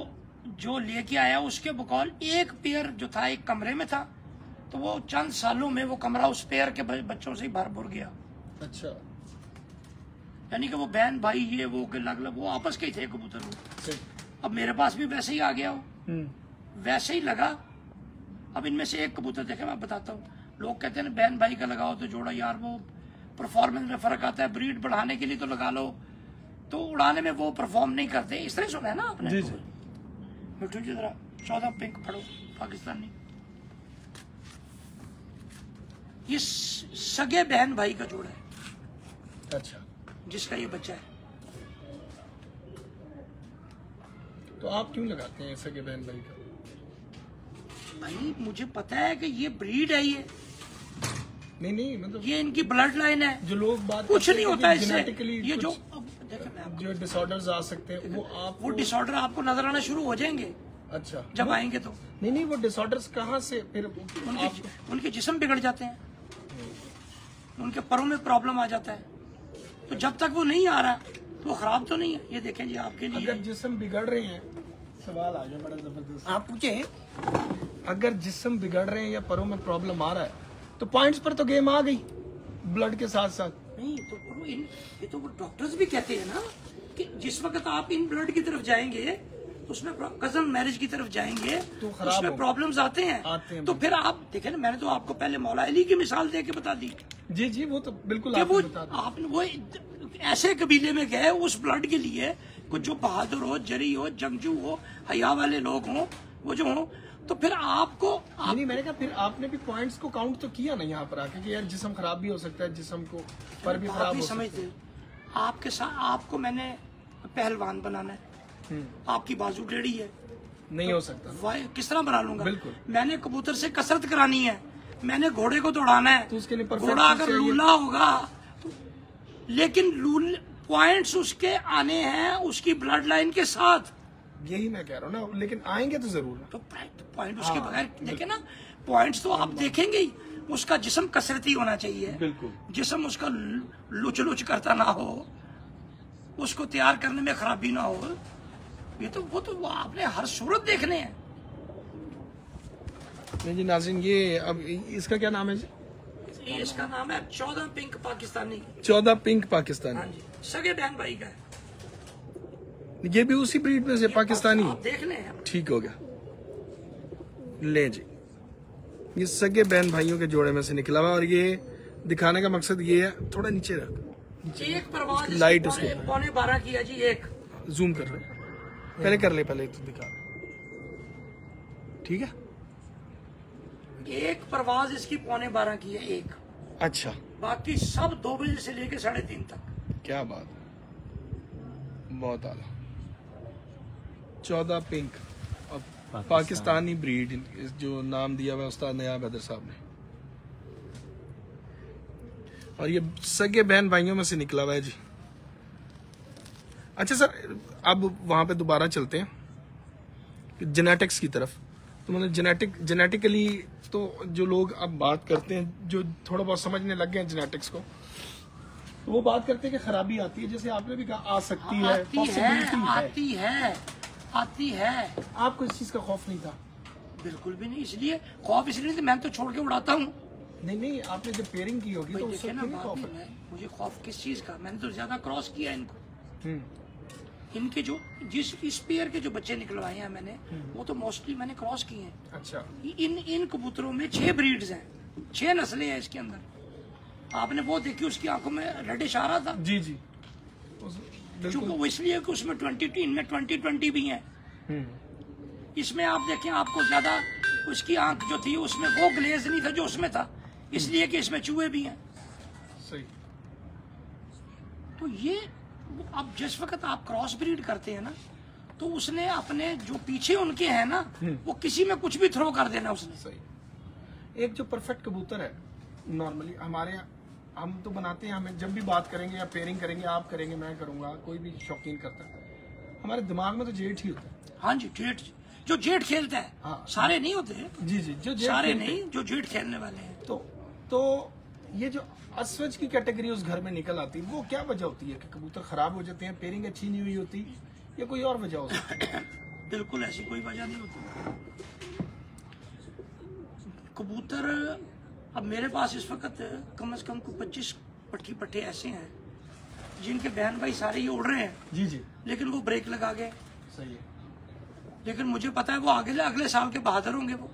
जो लेके आया उसके बकौल एक पेयर जो था एक कमरे में था, तो वो चंद सालों में वो कमरा उस पेयर के बच्चों से ही भर भर गया। अच्छा यानी कि वो बहन भाई ये वो अलग वो आपस के ही थे कबूतर वो। सही। अब मेरे पास भी वैसे ही आ गया वो, वैसे ही लगा। अब इनमें से एक कबूतर देखे मैं बताता हूँ, लोग कहते हैं बहन भाई का लगाओ तो जोड़ा, यार वो परफॉर्मेंस में फर्क आता है, ब्रीड बढ़ाने के लिए तो लगा लो, तो उड़ाने में वो परफॉर्म नहीं करते। इस तरह सुना है ना आपने? जी जी। मिठू जी जरा 14 पिंक पढ़ो पाकिस्तानी। ये सगे बहन भाई का जोड़ा है अच्छा, जिसका ये बच्चा है। तो आप क्यों लगाते हैं सगे बहन भाई का? भाई मुझे पता है कि ये ब्रीड है, ये नहीं मतलब ये इनकी ब्लड लाइन है, जो लोग बात कुछ करते नहीं हैं होता कि इससे। genetically ये जो कुछ अब देखो मैं आपको, जो डिसऑर्डर्स आ सकते हैं वो डिसऑर्डर आपको नजर आना शुरू हो जाएंगे अच्छा जब आएंगे तो। नहीं वो डिसऑर्डर्स कहाँ से फिर उनके जिस्म बिगड़ जाते हैं, उनके परों में प्रॉब्लम आ जाता है। तो जब तक वो नहीं आ रहा तो वो खराब तो नहीं है। ये देखें जी आपके लिए, अगर जिस्म बिगड़ रहे हैं, सवाल आ गया बड़ा जबरदस्त, आप पूछे। अगर जिस्म बिगड़ रहे हैं या परों में प्रॉब्लम आ रहा है तो पॉइंट्स पर तो गेम आ गई ब्लड के साथ साथ। नहीं तो ये तो वो डॉक्टर्स भी कहते हैं ना कि जिस वक्त आप इन ब्लड की तरफ जाएंगे, उसमें कजन मैरिज की तरफ जाएंगे तो खराब उसमें होगा। प्रॉब्लम्स आते हैं। तो फिर आप देखें ना, मैंने तो आपको पहले मौला अली की मिसाल दे के बता दी जी वो तो बिल्कुल कि आपने वो बता दिया। आपने वो ऐसे कबीले में गए उस ब्लड के लिए, कुछ जो बहादुर हो, जरी हो, जंगजू हो, हया वाले लोग हों, वो जो हो, तो फिर आपको नहीं मैंने कहा फिर आपने भी पॉइंट्स को काउंट तो किया ना यहाँ पर आके कि यार जिस्म खराब भी हो सकता है, जिस्म को पर भी खराब हो सकता समझते आपके साथ आपको मैंने पहलवान बनाना है, आपकी बाजू टेढ़ी है, है। नहीं हो सकता। किस तरह बना लूंगा? बिल्कुल। मैंने कबूतर से कसरत करानी है, मैंने घोड़े को दौड़ाना है, तो उसके लिए perfect घोड़ा अगर चाहिए। लूला होगा तो, लेकिन पॉइंट्स उसके आने हैं उसकी ब्लड लाइन के साथ। यही मैं कह रहा हूँ ना, लेकिन आएंगे तो जरूर ना। तो पॉइंट उसके बगैर देखे ना, पॉइंट्स तो आप देखेंगे ही। उसका जिस्म कसरती होना चाहिए, बिल्कुल। जिस्म उसका लुच लुच करता ना हो, उसको तैयार करने में खराबी ना हो। ये तो वो आपने हर सूरत देखने हैं। नहीं जी नाज़रीन, ये अब इसका क्या नाम है जी? इसका नाम है 14 पिंक पाकिस्तानी। 14 पिंक पाकिस्तानी। हाँ जी, सगे बहन भाई का है। ये भी उसी ब्रीड में से पाकिस्तानी? आप देख लें हैं। ठीक हो गया, ले जी, ये सगे बहन भाइयों के जोड़े में से निकला हुआ, और ये दिखाने का मकसद ये है, थोड़ा नीचे रख, एक परवाज लाइट इसकी उसके पौने 12 की है जी। एक जूम कर ले, पहले कर ले, पहले तो दिखा, ठीक है। एक परवाज इसकी पौने 12 की है एक, अच्छा, बाकी सब 2 बजे से लेके 3:30 तक। क्या बात है, बहुत आला। 14 पिंक और पाकिस्तानी ब्रीड, जो नाम दिया हुआ है उस्ताद नयाब हैदर साहब ने, और ये सगे बहन भाइयों में से निकला हुआ है जी। अच्छा सर, अब वहां पे दोबारा चलते हैं जेनेटिक्स की तरफ। तो मतलब जेनेटिकली तो जो लोग अब बात करते हैं, जो थोड़ा बहुत समझने लग गए हैं जेनेटिक्स को, तो वो बात करते हैं कि खराबी आती है, जैसे आपने भी कहा आ सकती है, possibility है। आती है। आपको इस चीज का खौफ नहीं था? बिल्कुल भी नहीं, इसलिए खौफ इसलिए तो मैं तो छोड़ के उड़ाता हूँ। नहीं आपने जब पेयरिंग की होगी तो देखे उससे ना क्यों बात खौफ नहीं है? है। मुझे खौफ किस चीज का? मैंने तो ज्यादा क्रॉस किया इनको। इनके जो इस पेयर के जो बच्चे निकलवाए हैं मैंने, वो तो मोस्टली मैंने क्रॉस किए हैं। अच्छा, इन कबूतरों में 6 ब्रीड्स हैं, 6 नस्लें हैं इसके अंदर। आपने वो देखी, उसकी आंखों में रेडिश आ रहा था जी क्योंकि वो इसलिए कि उसमें 20 भी हैं। इसमें आप देखें, आपको ज्यादा उसकी आंख जो थी उसमें वो ग्लेज नहीं था जो उसमें था, इसलिए कि इसमें चूहे भी हैं। सही। तो ये अब जिस वक्त आप क्रॉस ब्रीड करते हैं ना, तो उसने अपने जो पीछे उनके हैं ना, वो किसी में कुछ भी थ्रो कर देना उसने। सही। एक जो परफेक्ट कबूतर है नॉर्मली हमारे यहाँ हम तो बनाते हैं, हमें जब भी बात करेंगे या पेयरिंग करेंगे, आप करेंगे, मैं करूंगा, कोई भी शौकीन करता है, हमारे दिमाग में तो जेठ ही होता है। हाँ जी, जेठ, जो जेठ खेलता है। हाँ। सारे नहीं होते हैं, जी जी, जो जेठ सारे खेलते नहीं, जो जेठ खेलने वाले हैं। तो ये जो अस्वज की कैटेगरी उस घर में निकल आती है, वो क्या वजह होती है कि कबूतर खराब हो जाते हैं, पेयरिंग अच्छी नहीं हुई होती, या कोई और वजह हो सकती है? बिल्कुल ऐसी कोई वजह नहीं होती। कबूतर, अब मेरे पास इस वक्त कम से कम 25 पट्टे ऐसे हैं जिनके बहन भाई सारे ये उड़ रहे हैं, जी जी, लेकिन वो ब्रेक लगा गए। सही है। लेकिन मुझे पता है वो अगले साल के बहादुर होंगे वो,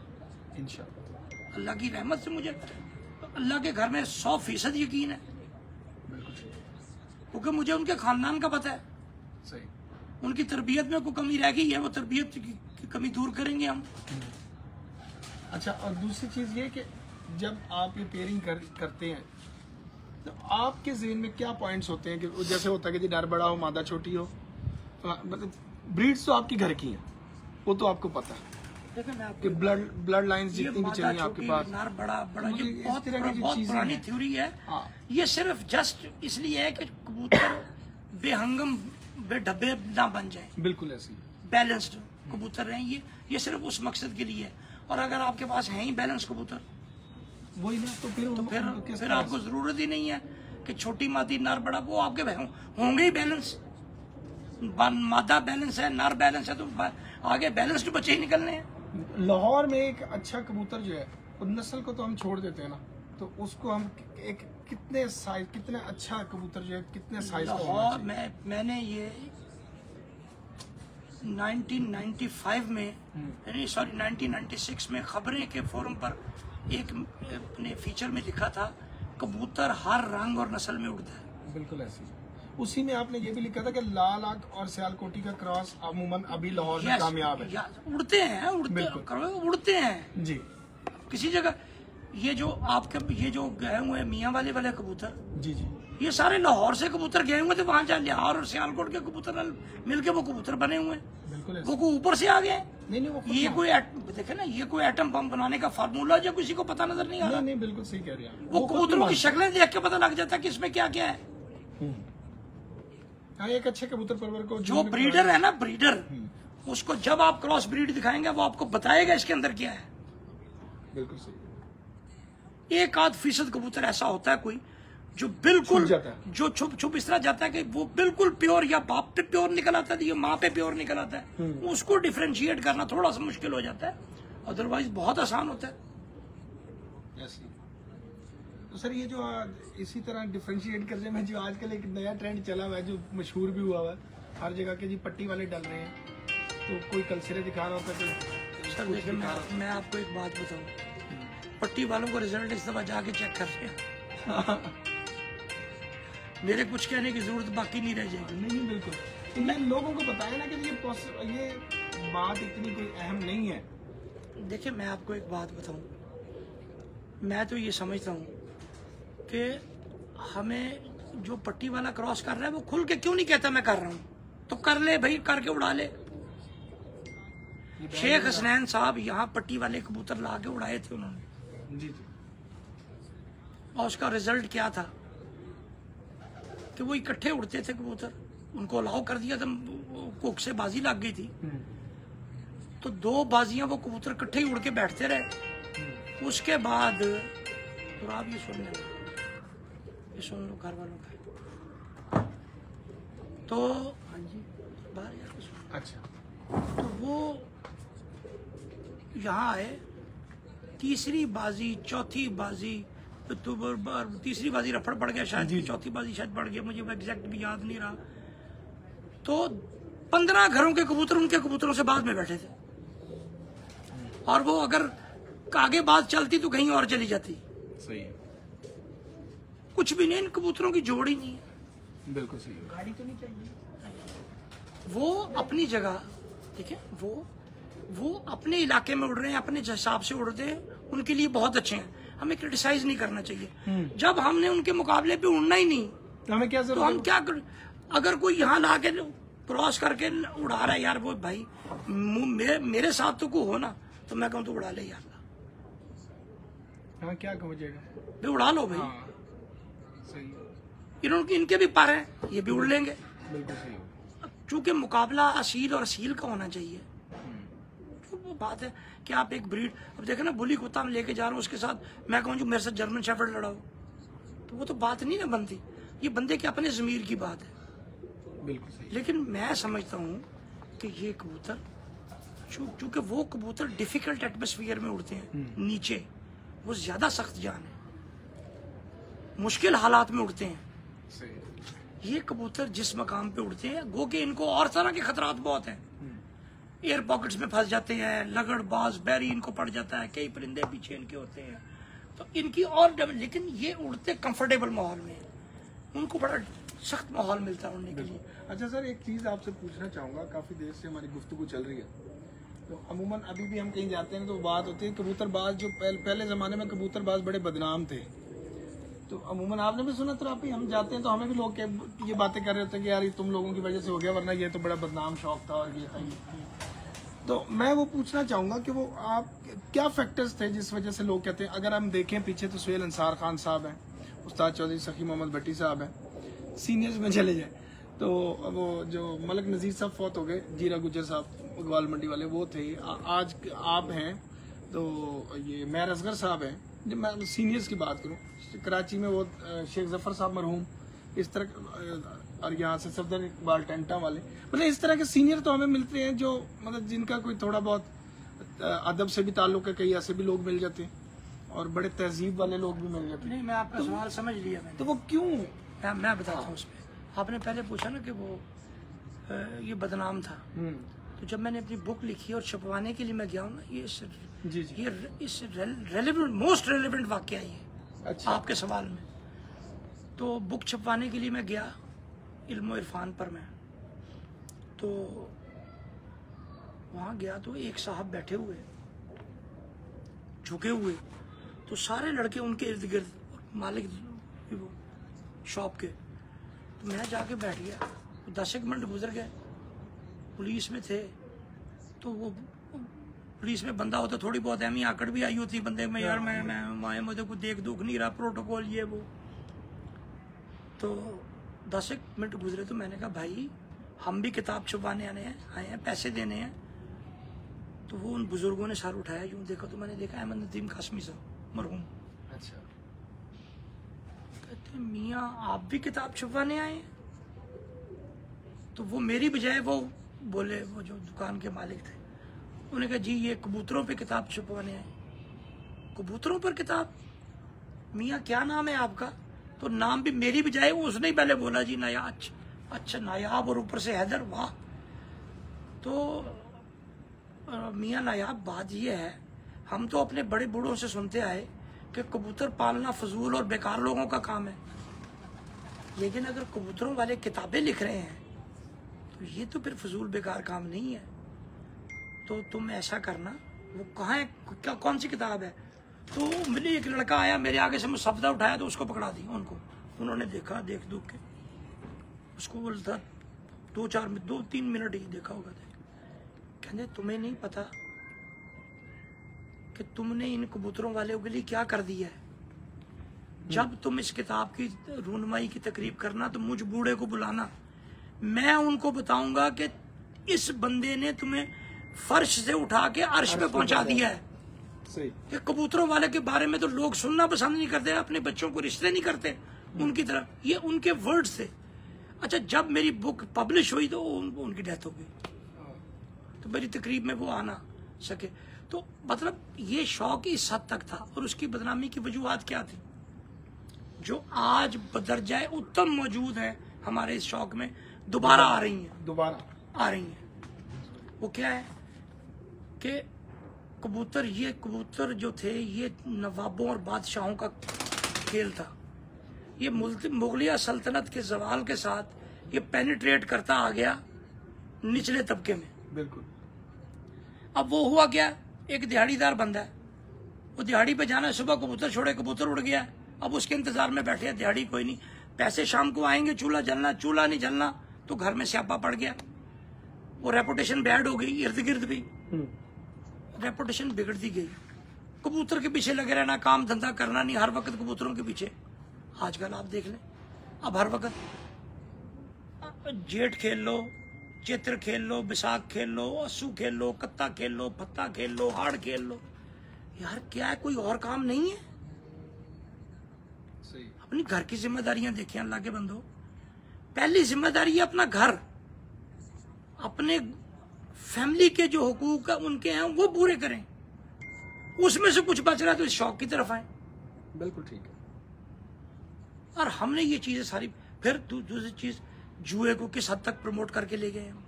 इंशाल्लाह। अल्लाह की रहमत से। मुझे अल्लाह के घर में 100% यकीन है, बिल्कुल सही। क्योंकि मुझे उनके खानदान का पता है। सही। उनकी तरबियत में कोई कमी रह गई है, वो तरबियत की कमी दूर करेंगे हम। अच्छा, और दूसरी चीज ये कि जब आप ये पेयरिंग करते हैं तो आपके ज़हन में क्या पॉइंट्स होते हैं कि जैसे होता है कि जी नर बड़ा हो मादा छोटी हो, तो मतलब ब्रीड्स तो आपकी घर की हैं, वो तो आपको पता है देखिए मैं आपको कि ब्लड लाइंस ये जितनी भी मादा चली आपके छोटी, पास, नार बड़ा, मुझे ये इस बहुत तरह की जो बहुत चीजें पुरानी हैं। थ्योरी है। हाँ। ये सिर्फ जस्ट इसलिए है कि कबूतर बेहंगम बेढब्बे ना बन जाए, बिल्कुल ऐसी। बैलेंस्ड कबूतर रहें। ये सिर्फ उस मकसद के लिए है। और अगर आपके पास है ही बैलेंस कबूतर, वही ना, तो फिर उनको किस फिर तरह आपको जरूरत ही नहीं है कि छोटी मादी नार बड़ा, वो आपके होंगे ही बैलेंस। मादा बैलेंस है, नार बैलेंस है, तो आगे बैलेंस्ड बच्चे ही निकलने हैं। लाहौर में एक अच्छा कबूतर जो है, उस नस्ल को तो हम छोड़ देते हैं ना, तो उसको हम एक कितने साइज, कितने अच्छा कबूतर जो है कितने साइज का होना लाहौर चाहिए? मैंने ये 1995 में, नहीं सॉरी 1996 में खबरें के फोरम पर एक अपने फीचर में लिखा था, कबूतर हर रंग और नस्ल में उड़ता है। बिल्कुल ऐसी। उसी में आपने ये भी लिखा था कि लाल आंख और सियालकोटी का क्रॉस अमूमन अभी लाहौर में Yes, कामयाब है। उड़ते हैं, उड़ते हैं जी किसी जगह। ये जो आपके ये जो गए हुए मियाँ वाले कबूतर, जी जी, ये सारे लाहौर से कबूतर गए हुए थे, वहां जा लाहौर और सियालकोट के कबूतर मिलके वो कबूतर बने हुए हैं। बिल्कुल ऐसी। वो कोई ऊपर से आ गए। नहीं वो ये कोई देखे ना, ये कोई एटम बम बनाने का फार्मूला जो किसी को पता नजर नहीं आ रहा। नहीं बिल्कुल सही कह रहे हैं आप। वो कबूतरों की शक्लें देख के पता लग जाता है कि इसमें क्या क्या है। हाँ, एक अच्छे कबूतर परवर को जो ब्रीडर है ना, ब्रीडर, उसको जब आप क्रॉस ब्रीड दिखाएंगे वो आपको बताएगा इसके अंदर क्या है। बिल्कुल सही। 1% कबूतर ऐसा होता है कोई जो बिल्कुल छुप जाता है। जो छुप इस तरह जाता है कि वो बिल्कुल प्योर, या बाप पे प्योर निकल आता है या माँ पे प्योर निकल आता है। उसको डिफरेंशिएट करना थोड़ा सा मुश्किल हो जाता है, अदरवाइज बहुत आसान होता है। ऐसी। तो सर ये जो इसी तरह डिफरेंशिएट करने में जो आजकल एक नया ट्रेंड चला हुआ है, जो मशहूर भी हुआ हुआ है हर जगह के, जी पट्टी वाले डल रहे हैं, तो कोई कल सिरे दिखा रहा होता है, कोई सर देखिए मैं आपको एक बात बताऊं, पट्टी वालों को रिजल्ट इस दफा जाके चेक कर रहे हैं। मेरे कुछ कहने की जरूरत बाकी नहीं रह जाएगी। नहीं बिल्कुल। तो ये लोगों को बताया ना कि ये बात इतनी कोई अहम नहीं है। देखिए मैं आपको एक बात बताऊं, मैं तो ये समझता हूं कि हमें जो पट्टी वाला क्रॉस कर रहा है वो खुल के क्यों नहीं कहता मैं कर रहा हूं, तो कर ले भाई, करके उड़ा ले। शेख हसनैन साहब यहाँ पट्टी वाले कबूतर ला के उड़ाए थे उन्होंने, जी। और उसका रिजल्ट क्या था कि वो इकट्ठे उड़ते थे कबूतर, उनको अलाउ कर दिया था, कुक से बाजी लग गई थी, तो 2 बाजियां वो कबूतर इकट्ठे ही उड़ के बैठते रहे। उसके बाद तो आप ये सुन लो, ये सुन लो घर वालों का, तो हाँ जी बाहर जाके सुन। अच्छा। तो वो यहाँ आए, तीसरी बाजी, चौथी बाजी, तो तीसरी बाजी रफड़ पड़ गया शायद, चौथी बाजी शायद पड़ गया, मुझे एग्जैक्ट भी याद नहीं रहा। तो 15 घरों के कबूतर उनके कबूतरों से बाद में बैठे थे, और वो अगर आगे बात चलती तो कहीं और चली जाती। सही है। कुछ भी नहीं, इन कबूतरों की जोड़ ही नहीं है। बिल्कुल सही। गाड़ी तो नहीं चाहिए। वो अपनी जगह, ठीक है, वो वो अपने इलाके में उड़ रहे हैं, अपने हिसाब से उड़ते हैं, उनके लिए बहुत अच्छे हैं, हमें क्रिटिसाइज नहीं करना चाहिए। जब हमने उनके मुकाबले पे उड़ना ही नहीं तो हमें क्या तो जरूरत हम क्या कर, अगर कोई यहाँ ला के क्रॉस करके उड़ा रहा है यार, वो भाई मेरे साथ तो कोई हो ना, तो मैं कहूँ तो उड़ा ले यार, हाँ क्या कहोजेगा, भाई उड़ा लो भाई। हाँ सही, इनके भी पर हैं, ये भी उड़ लेंगे। बिल्कुल सही। चूंकि मुकाबला असील और असील का होना चाहिए। तो वो बात है कि आप एक ब्रीड, अब देखे ना बुली कुत्ता में लेके जा रहा हूँ, उसके साथ मैं कहूँ जो मेरे साथ जर्मन शेफर्ड लड़ा हो, तो वो तो बात नहीं ना बनती। ये बंदे के अपने जमीर की बात है। बिल्कुल सही। लेकिन मैं समझता हूँ कि ये कबूतर, चूंकि वो कबूतर डिफिकल्ट एटमोसफियर में उड़ते हैं, नीचे वो ज्यादा सख्त जान है, मुश्किल हालात में उड़ते हैं। सही। ये कबूतर जिस मकाम पे उड़ते हैं, गो के इनको और तरह के खतरात बहुत हैं। एयर पॉकेट्स में फंस जाते हैं, लगड़ बाज बैरी इनको पड़ जाता है, कई परिंदे पीछे इनके होते हैं, तो इनकी और लेकिन ये उड़ते कंफर्टेबल माहौल में, उनको बड़ा सख्त माहौल मिलता है उड़ने के लिए। अच्छा सर, एक चीज आपसे पूछना चाहूंगा, काफी देर से हमारी गुफ्तगू चल रही है, तो अमूमन अभी भी हम कहीं जाते हैं तो बात होती है कबूतरबाज, जो पहले जमाने में कबूतरबाज बड़े बदनाम थे, तो अमूमन आपने भी सुना तो आप ही, हम जाते हैं तो हमें भी लोग ये बातें कर रहे होते हैं कि यार ये तुम लोगों की वजह से हो गया, वरना ये तो बड़ा बदनाम शौक था और ये था ये। तो मैं वो पूछना चाहूंगा कि वो आप क्या फैक्टर्स थे जिस वजह से लोग कहते हैं, अगर हम देखें पीछे तो सुहेल अंसार खान साहब हैं, उस्ताद चौधरी सखी मोहम्मद भट्टी साहब हैं, सीनियर्स में चले जाए तो वो जो मलक नज़ीर साहब फौत हो गए, जीरा गुजर साहब ग्वाल मंडी वाले वो थे, आज आप हैं, तो ये मेहर असगर साहब हैं। जब मैं सीनियर्स की बात करूं, कराची में वो शेख जफर साहब मरहूम, इस तरह, और यहाँ से सफदर इकबाल टेंटा वाले, मतलब इस तरह के सीनियर तो हमें मिलते हैं जो मतलब जिनका कोई थोड़ा बहुत अदब से भी ताल्लुक है, कई ऐसे भी लोग मिल जाते हैं और बड़े तहजीब वाले लोग भी मिल जाते हैं। नहीं, मैं आपका सवाल समझ लिया मैंने। तो वो क्यों? मैं बताता हूँ उसमें। आपने पहले पूछा ना कि वो ये बदनाम था, तो जब मैंने अपनी बुक लिखी और छपवाने के लिए मैं गया हूँ ना, ये इस रेलेवेंट, मोस्ट रेलेवेंट वाकया ये अच्छा। आपके सवाल में। तो बुक छपवाने के लिए मैं गया इल्म इरफान पर, मैं तो वहाँ गया तो एक साहब बैठे हुए झुके हुए, तो सारे लड़के उनके इर्द गिर्द, मालिक वो शॉप के, तो मैं जाके बैठ गया। 10 मिनट गुजर गए, पुलिस में थे, तो वो पुलिस में बंदा होता थोड़ी बहुत अहमी आकड़ भी आई होती बंदे में, यार मैं मुझे को देख दुख नहीं रहा, प्रोटोकॉल ये वो। तो 10 मिनट गुजरे तो मैंने कहा भाई हम भी किताब छुपाने आए हैं, पैसे देने हैं। तो वो उन बुजुर्गों ने सर उठाया, यूं देखा तो मैंने देखा अहमद नदीम कासमी साहब मरहूम। अच्छा। कहते मियाँ आप भी किताब छुपाने आए हैं? तो वो मेरी बजाय वो बोले, वो जो दुकान के मालिक थे, उन्होंने कहा जी ये कबूतरों पे किताब छुपवाने आए। कबूतरों पर किताब? मियाँ क्या नाम है आपका? तो नाम भी मेरी बजाय उसने ही पहले बोला जी नायाब। अच्छा नायाब, और ऊपर से हैदर, वाह। तो मियाँ नायाब, बात ये है, हम तो अपने बड़े बूढ़ों से सुनते आए कि कबूतर पालना फजूल और बेकार लोगों का काम है, लेकिन अगर कबूतरों वाले किताबें लिख रहे हैं तो ये तो फिर फजूल बेकार काम नहीं है। तो तुम ऐसा करना, वो कहाँ है, क्या कौन सी किताब है? तो मिली, एक लड़का आया मेरे आगे से, मैं सब्दा उठाया तो उसको पकड़ा दी उनको। उन्होंने देखा, देख दुख के उसको बोलता 2-3 मिनट ही देखा होगा। कहते तुम्हें नहीं पता कि तुमने इन कबूतरों वालों के लिए क्या कर दिया है? जब तुम इस किताब की रूनमाई की तकरीब करना तो मुझ बूढ़े को बुलाना, मैं उनको बताऊंगा कि इस बंदे ने तुम्हें फर्श से उठा के अर्श पे पहुंचा दिया है। सही। कि कबूतरों वाले के बारे में तो लोग सुनना पसंद नहीं करते, अपने बच्चों को रिश्ते नहीं करते उनकी तरफ। ये उनके वर्ड्स थे। अच्छा, जब मेरी बुक पब्लिश हुई तो उनकी डेथ हो गई, तो मेरी तकरीब में वो आना सके। तो मतलब ये शौक इस हद तक था, और उसकी बदनामी की वजूहात क्या थी जो आज बदरजाए उत्तम मौजूद है हमारे इस शौक में, दोबारा आ रही हैं। वो क्या है कि ये कबूतर जो थे, ये नवाबों और बादशाहों का खेल था। ये मुगलिया सल्तनत के जवाल के साथ ये पेनिट्रेट करता आ गया निचले तबके में। बिल्कुल। अब वो हुआ क्या, एक दिहाड़ीदार बंदा है, वो दिहाड़ी पे जाना है, सुबह कबूतर छोड़े, कबूतर उड़ गया, अब उसके इंतजार में बैठे हैं, दिहाड़ी कोई नहीं, पैसे शाम को आएंगे, चूल्हा जलना, चूल्हा नहीं जलना, तो घर में स्यापा पड़ गया, वो रेपुटेशन बैड हो गई, इर्द गिर्द भी रेपुटेशन बिगड़ती गई, कबूतर के पीछे लगे रहना, काम धंधा करना नहीं, हर वक्त कबूतरों के पीछे। आजकल आप देख लें, अब हर वक्त जेठ खेल लो, चैत्र खेल लो, बैसाख खेल लो, अस्सू खेल लो, कत्ता खेल लो, पत्ता खेल लो, हाड़ खेल लो, यार क्या है, कोई और काम नहीं है? सही। अपनी घर की जिम्मेदारियां देखें अल्लाह के बंदो, पहली जिम्मेदारी है अपना घर, अपने फैमिली के जो हुकूक है उनके हैं वो पूरे करें, उसमें से कुछ बच रहा है तो इस शौक की तरफ आए। बिल्कुल ठीक है। और हमने ये चीजें सारी, फिर दूसरी चीज जुए को किस हद तक प्रमोट करके ले गए हम।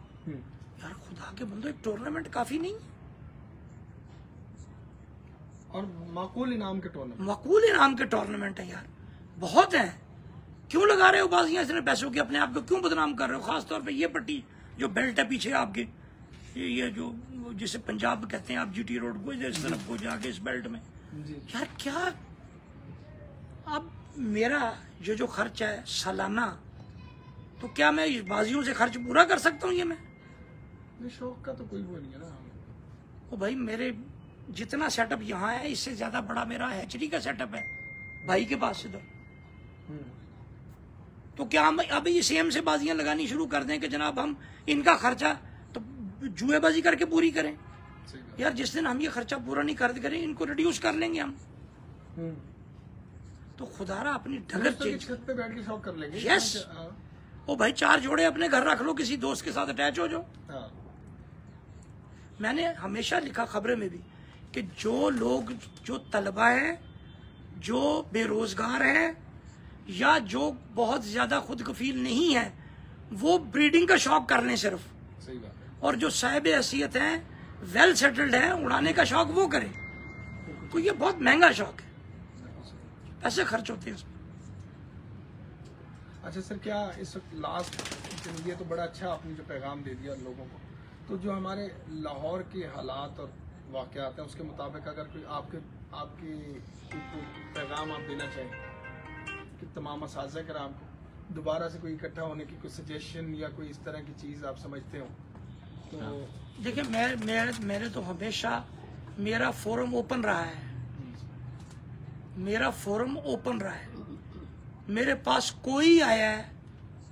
यार खुदा के बंदो, एक टूर्नामेंट काफी नहीं है, और माकूल इनाम के टूर्नामेंट, माकूल इनाम के टूर्नामेंट है यार, बहुत हैं। क्यों लगा रहे हो बाजियां इतने पैसों की, अपने आप को क्यों बदनाम कर रहे हो? खासतौर पे ये पट्टी जो बेल्ट है पीछे आपके, ये जो जिसे पंजाब कहते हैं आप, जीटी रोड को इस तरफ को जाके इस बेल्ट में, यार क्या, अब मेरा जो खर्च है सालाना, तो क्या मैं इस बाजियों से खर्च पूरा कर सकता हूँ? ये मैं शौक का तो कोई वो नहीं है ना। ओ भाई, मेरे जितना सेटअप यहाँ है इससे ज्यादा बड़ा मेरा हैचरी का सेटअप है भाई के पास इधर। तो क्या हम अभी सेम से बाजियां लगानी शुरू कर दें कि जनाब हम इनका खर्चा तो जुएबाजी करके पूरी करें? यार जिस दिन हम ये खर्चा पूरा नहीं कर करें, इनको रिड्यूस कर लेंगे हम। तो खुदारा अपनी ढगर चेंज, छत पे बैठ के शौक कर लेंगे। यस। ओ भाई, 4 जोड़े अपने घर रख लो, किसी दोस्त के साथ अटैच हो जाओ। मैंने हमेशा लिखा खबरें में भी कि जो लोग, जो तलबा हैं, जो बेरोजगार हैं, या जो बहुत ज्यादा खुद कफील नहीं है, वो ब्रीडिंग का शौक कर लें सिर्फ। सही बात है। और जो साहिब हैसियत हैं, वेल सेटल्ड हैं, उड़ाने का शौक वो करें। तो ये बहुत महंगा शौक है, पैसे खर्च होते हैं उसमें। अच्छा सर, क्या इस वक्त लास्ट, ये तो बड़ा अच्छा आपने जो पैगाम दे दिया लोगों को, तो जो हमारे लाहौर के हालात और वाक़यात हैं उसके मुताबिक अगर कोई आपके पैगाम आप देना चाहें कि तमाम असातिज़ा कराम को दोबारा से कोई इकट्ठा होने की कोई सजेशन या कोई इस तरह की चीज़ आप समझते हो तो? देखिए, मेरे तो हमेशा मेरा फोरम ओपन रहा है, मेरा फोरम ओपन रहा है, मेरे पास कोई आया है,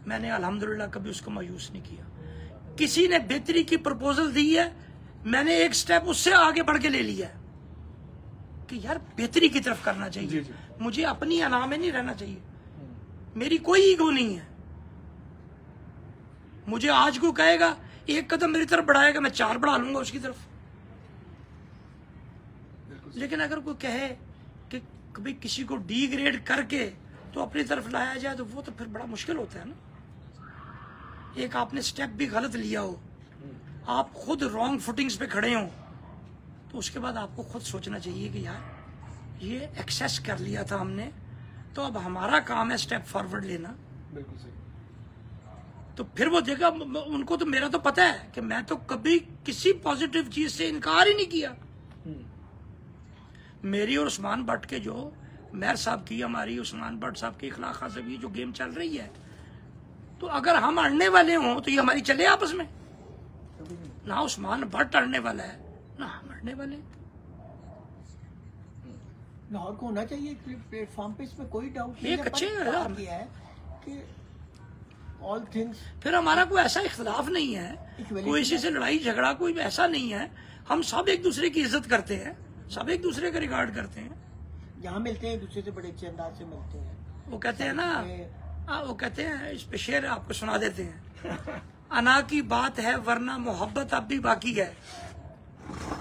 मैंने अल्हम्दुलिल्लाह कभी उसको मायूस नहीं किया। किसी ने बेहतरी की प्रपोजल दी है, मैंने एक स्टेप उससे आगे बढ़ के ले लिया है कि यार बेहतरी की तरफ करना चाहिए। जी। मुझे अपनी अना में नहीं रहना चाहिए, मेरी कोई ईगो नहीं है। मुझे आज को कहेगा, एक कदम मेरी तरफ बढ़ाएगा, मैं 4 बढ़ा लूंगा उसकी तरफ। लेकिन अगर कोई कहे कि कभी किसी को डिग्रेड करके तो अपनी तरफ लाया जाए, तो वो तो फिर बड़ा मुश्किल होता है ना। एक आपने स्टेप भी गलत लिया हो, आप खुद रॉन्ग फुटिंग्स पे खड़े हो, तो उसके बाद आपको खुद सोचना चाहिए कि यार ये एक्सेस कर लिया था हमने, तो अब हमारा काम है स्टेप फॉरवर्ड लेना। बिल्कुल सही। तो फिर वो देखा, उनको तो मेरा तो पता है कि मैं तो कभी किसी पॉजिटिव चीज से इनकार ही नहीं किया। मेरी और उस्मान भट्ट के, जो मेहर साहब की, हमारी उस्मान भट्ट साहब की इखलाक खासगी जो गेम चल रही है, तो अगर हम अड़ने वाले हों तो ये हमारी चले आपस में। ना उस्मान भट्ट अड़ने वाला है, ना हम अड़ने वाले। लाहौर को होना चाहिए प्लेटफॉर्म पे, इसमें कोई डाउट नहीं एक है। अच्छे पर बात ये है कि ऑल थिंग्स, फिर हमारा कोई ऐसा इख्तिलाफ नहीं है, कोई इसी से लड़ाई झगड़ा कोई ऐसा नहीं है। हम सब एक दूसरे की इज्जत करते हैं, सब एक दूसरे का रिगार्ड करते हैं। यहाँ मिलते हैं एक दूसरे से बड़े अच्छे अंदाज से मिलते हैं। वो कहते हैं ना, वो कहते हैं, इस पे शेर आपको सुना देते हैं। अना की बात है वरना मोहब्बत अब भी बाकी है।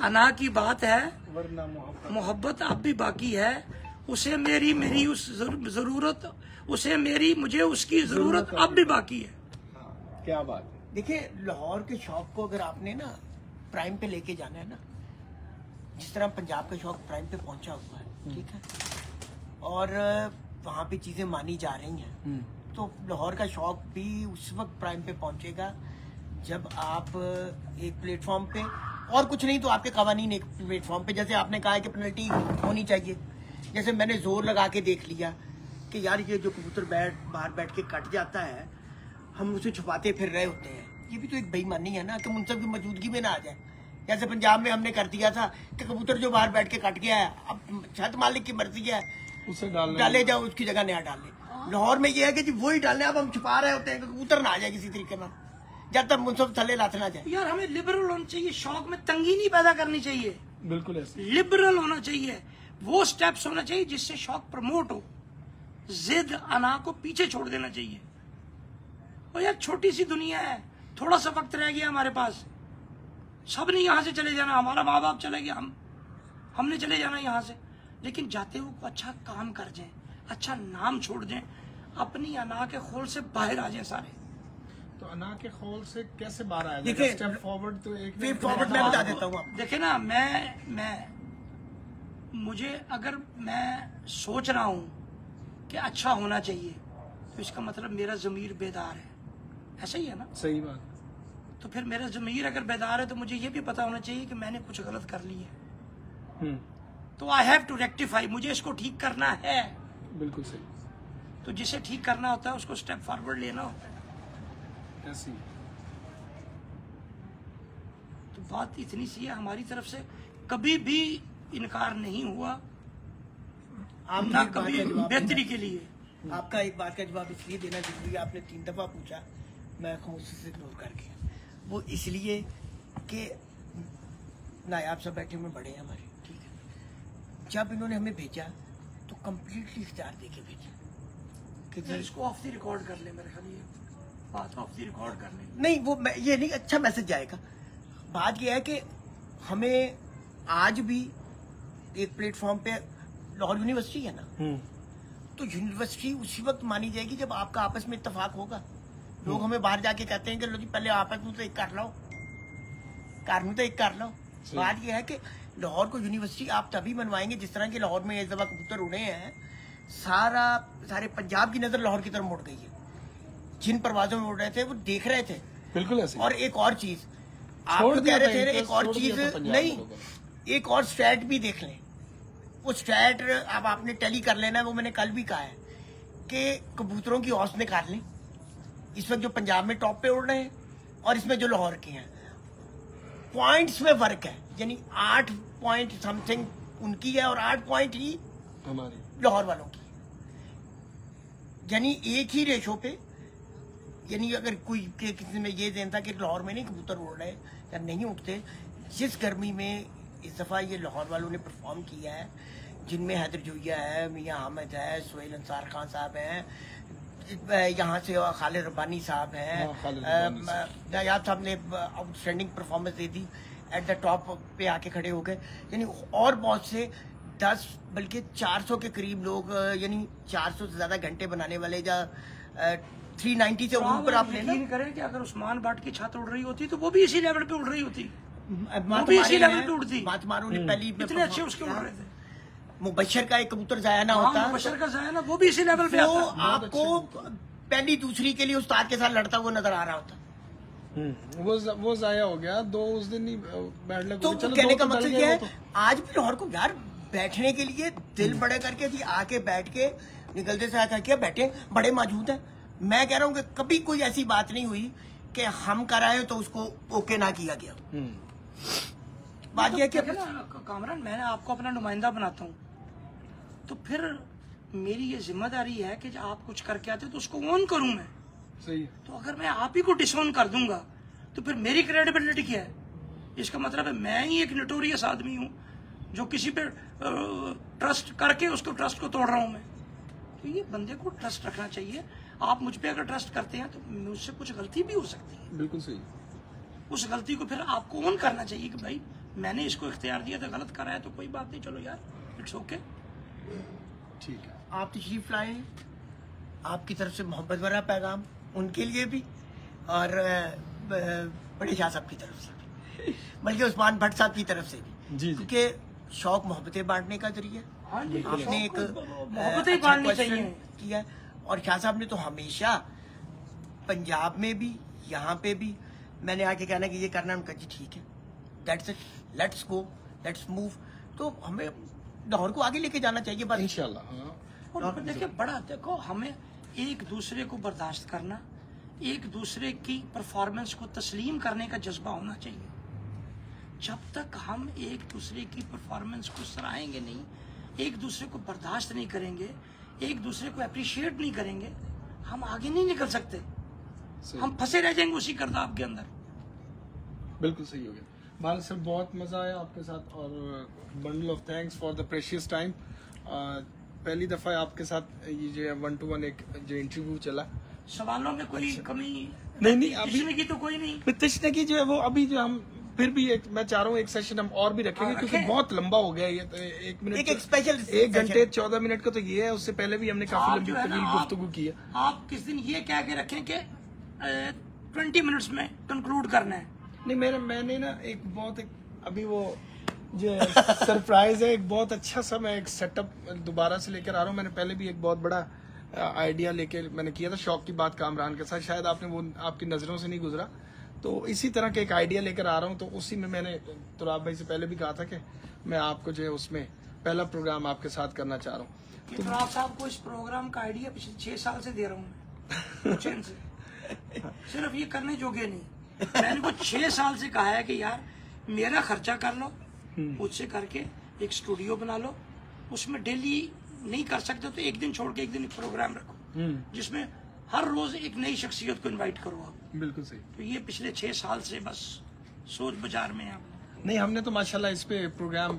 अना की बात है वरना मोहब्बत अब भी बाकी है। उसे मेरी उस जरूरत, उसे मुझे उसकी जरूरत अब भी बाकी है। क्या बात है। देखिए, लाहौर के शौक को अगर आपने ना प्राइम पे लेके जाना है ना, जिस तरह पंजाब का शौक प्राइम पे पहुंचा हुआ है, ठीक है, और वहाँ पे चीजें मानी जा रही हैं, तो लाहौर का शौक भी उस वक्त प्राइम पे पहुंचेगा जब आप एक प्लेटफॉर्म पे और कुछ नहीं तो आपके कवानीन एक प्लेटफॉर्म पे, जैसे आपने कहा है कि पेनल्टी होनी चाहिए, जैसे मैंने जोर लगा के देख लिया कि यार ये जो कबूतर बाहर बैठ के कट जाता है, हम उसे छुपाते फिर रहे होते हैं, ये भी तो एक बेईमानी है ना कि मुनसब की मौजूदगी में ना आ जाए। जैसे पंजाब में हमने कर दिया था कि कबूतर जो बाहर बैठ के कट गया है, अब छत मालिक की मर्जी है, उसे डाले जाओ, उसकी जगह नया डाल ले। लाहौर में ये है कि जी वही डालने, अब हम छुपा रहे होते हैं कि कबूतर ना आ जाए किसी तरीके में, जब तक मुनसब थले लाथ ना जाए। यार हमें लिबरल होना चाहिए, शौक में तंगी नहीं पैदा करनी चाहिए, बिल्कुल ऐसे लिबरल होना चाहिए, वो स्टेप्स होना चाहिए जिससे शौक प्रमोट हो, जिद अना को पीछे छोड़ देना चाहिए। और यार छोटी सी दुनिया है, थोड़ा सा वक्त रह गया हमारे पास, सब ने यहाँ से चले जाना, हमारा माँ बाप चले गया, हमने चले जाना यहाँ से, लेकिन जाते हुए अच्छा काम कर जाए, अच्छा नाम छोड़ दें, अपनी अना के खोल से बाहर आ जाए सारे। तो अना के खोल से कैसे बाहर आया? देखिए, स्टेप फॉरवर्ड तो एक वे फॉरवर्ड मैं बता देता हूँ आपको। देखे ना, मुझे अगर मैं सोच रहा हूँ कि अच्छा होना चाहिए, तो इसका मतलब मेरा ज़मीर बेदार है, ऐसा ही है ना? सही बात। तो फिर मेरा ज़मीर अगर बेदार है तो मुझे ये भी पता होना चाहिए कि मैंने कुछ गलत कर लिया है, तो आई हैव टू रेक्टिफाई, मुझे इसको ठीक करना है। बिल्कुल सही। तो जिसे ठीक करना होता है उसको स्टेप फॉरवर्ड लेना होता है। ऐसी तो बात इतनी सी है, हमारी तरफ से कभी भी इनकार नहीं हुआ, आप ना कभी बेहतरी के लिए। आपका एक बात का जवाब इसलिए देना जरूरी है, आपने 3 दफा पूछा, मैं खामोशी से इग्नोर कर गया। वो इसलिए कि नायाब सब बैठे हुए बड़े हैं हमारे, ठीक है, जब इन्होंने हमें भेजा तो कंप्लीटली इख्तियार दे के भेजा कि जी इसको ऑफ द रिकॉर्ड कर ले, मेरे ख्याल ये बात ऑफ द रिकॉर्ड कर ले। नहीं, वो ये नहीं, अच्छा मैसेज जाएगा। बात यह है कि हमें आज भी एक प्लेटफॉर्म पे, लाहौर यूनिवर्सिटी है ना, तो यूनिवर्सिटी उसी वक्त मानी जाएगी जब आपका आपस में इत्तेफाक होगा। लोग हमें बाहर जाके कहते हैं कि लो जी पहले आपस में तो एक कर लो, कानून तो एक कर लो। बात यह है कि लाहौर को यूनिवर्सिटी आप तभी बनवाएंगे जिस तरह के लाहौर में इस दफा कबूतर उड़े हैं, सारे पंजाब की नजर लाहौर की तरफ मुड़ गई है। जिन परवाजों में उड़ रहे थे वो देख रहे थे। बिल्कुल ऐसे। और एक और चीज आप तो कह रहे थे, एक और चीज नहीं, एक और स्ट्रैट भी देख लें। वो स्ट्रैट अब आपने टैली कर लेना है, वो मैंने कल भी कहा है कि कबूतरों की औसत निकाल लें, इस वक्त जो पंजाब में टॉप पे उड़ रहे हैं और इसमें जो लाहौर के हैं, पॉइंट्स में फर्क है, यानी 8 पॉइंट समथिंग उनकी है और 8 पॉइंट ही हमारी लाहौर वालों की, यानी एक ही रेशो पे। यानी अगर कोई किसी में ये देन था कि लाहौर में नहीं कबूतर उड़ रहे या नहीं उठते, जिस गर्मी में इस दफा ये लाहौर वालों ने परफॉर्म किया है, जिनमें हैदर जोइया है, मियां हामिद है, सुहेल अंसार खान साहब हैं, यहाँ से खालिद रब्बानी साहब हैं, नायाब साहब ने outstanding performance they the, at the top पे आके खड़े हो गए, यानी और बहुत से 10 बल्कि 400 के करीब लोग, यानी 400 से ज्यादा घंटे बनाने वाले, या 390 से ऊपर आप यकीन करें कि अगर उस्मान बाट की छत उड़ रही होती तो वो भी इसी लेवल पे उड़ रही होती, वो भी इसी लेवल पे उड़ती। मातमारों ने पहली इतने अच्छे उसके उड़ रहे थे। मुबशर का एक कबूतर जाया ना होता, मुबशर का जाया ना, वो भी इसी लेवल पे वो आता। आपको पहली दूसरी के लिए उस्ताद के साथ लड़ता हुआ नजर आ रहा होता। वो जाया हो गया, 2 उस दिन ही बैड लग। तो कहने का मकसद ये है, आज भी लाहौर को यार बैठने के लिए दिल बड़े करके थी, आके बैठ के निकलते से आकर के बैठे, बड़े मौजूद हैं। मैं कह रहा हूँ कि कभी कोई ऐसी बात नहीं हुई कि हम कराए तो उसको ओके ना किया गया। बात यह कि कामरान, मैं आपको अपना नुमाइंदा बनाता हूँ, तो फिर मेरी ये जिम्मेदारी है कि जब आप कुछ करके आते तो उसको ऑन करूं मैं। सही है। तो अगर मैं आप ही को डिसऑन कर दूंगा तो फिर मेरी क्रेडिबिलिटी क्या है? इसका मतलब है मैं ही एक नोटोरियस आदमी हूँ जो किसी पे ट्रस्ट करके उसको ट्रस्ट को तोड़ रहा हूँ मैं। तो ये बंदे को ट्रस्ट रखना चाहिए। आप मुझ पे अगर ट्रस्ट करते हैं तो मुझसे कुछ गलती भी हो सकती है। बिल्कुल सही। उस गलती को फिर आपको ऑन करना चाहिए कि भाई मैंने इसको इख्तियार दिया था, गलत करा है तो कोई बात नहीं, चलो यार इट्स ओके, ठीक है। आप तशरीफ लाए, आपकी तरफ से मोहब्बत भरा पैगाम उनके लिए भी और बड़े शाह साहब की तरफ से भी, बल्कि उस्मान भट्ट साहब की तरफ से भी, जी। क्योंकि शौक मोहब्बतें बांटने का जरिया आपने एक मोहब्बतें बांटनी चाहिए किया है। और शाह साहब ने तो हमेशा पंजाब में भी, यहाँ पे भी, मैंने आके कहना कि ये करना, उनका जी ठीक है, that's it, let's go, let's move. तो हमें लाहौर को आगे लेके जाना चाहिए बस। इंशाल्लाह। हाँ, और देखिए बड़ा, देखो हमें एक दूसरे को बर्दाश्त करना, एक दूसरे की परफॉर्मेंस को तस्लीम करने का जज्बा होना चाहिए। जब तक हम एक दूसरे की परफॉर्मेंस को सराहेंगे नहीं, एक दूसरे को बर्दाश्त नहीं करेंगे, एक दूसरे को अप्रिशिएट नहीं करेंगे, हम आगे नहीं निकल सकते। सही। हम फंसे रह जाएंगे उसी गर्दाब के अंदर। बिल्कुल सही हो गया। बाल सर बहुत मजा आया आपके साथ, और bundle of thanks for the precious time. पहली दफा आपके साथ ये जो 1-to-1 एक जो इंटरव्यू चला, सवालों में कोई कमी नहीं अभी इसमें की तो कोई नहीं। तृष्णा की जो है वो अभी जो हम फिर भी एक, मैं चाह रहा हूँ एक सेशन हम और भी रखेंगे, क्योंकि बहुत लंबा हो गया ये। तो 1 मिनट एक स्पेशल 1 घंटे 14 मिनट का तो ये है, उससे पहले भी हमने काफी आप लंबी जो है ना, तवील आप- गुफ्तगू की है। आप किस दिन ये कह के रखें कि 20 मिनट्स में कंक्लूड करना है। नहीं मैंने ना एक अभी वो जो सरप्राइज है, एक बहुत अच्छा सा मैं एक सेटअप दोबारा से लेकर आ रहा हूँ। मैंने पहले भी एक बहुत बड़ा आइडिया लेके मैंने किया था, शौक की बात कामरान के साथ, शायद आपने वो आपकी नजरों से नहीं गुजरा। तो इसी तरह का एक आइडिया लेकर आ रहा हूँ। तो उसी में मैंने तुराब भाई से पहले भी कहा था कि मैं आपको जो है उसमें पहला प्रोग्राम आपके साथ करना चाह रहा हूँ। तो आप साहब को इस प्रोग्राम का आइडिया पिछले 6 साल से दे रहा हूँ मैं चैन से। सिर्फ ये करने जोगे नहीं, मैंने को 6 साल से कहा है कि यार मेरा खर्चा कर लो, मुझसे करके एक स्टूडियो बना लो, उसमें डेली नहीं कर सकते तो एक दिन छोड़ के एक दिन प्रोग्राम रखो, जिसमें हर रोज एक नई शख्सियत को इनवाइट करो आप। बिल्कुल सही। तो ये पिछले 6 साल से बस सोच बाजार में है आप। नहीं, हमने तो माशाल्लाह इस पे प्रोग्राम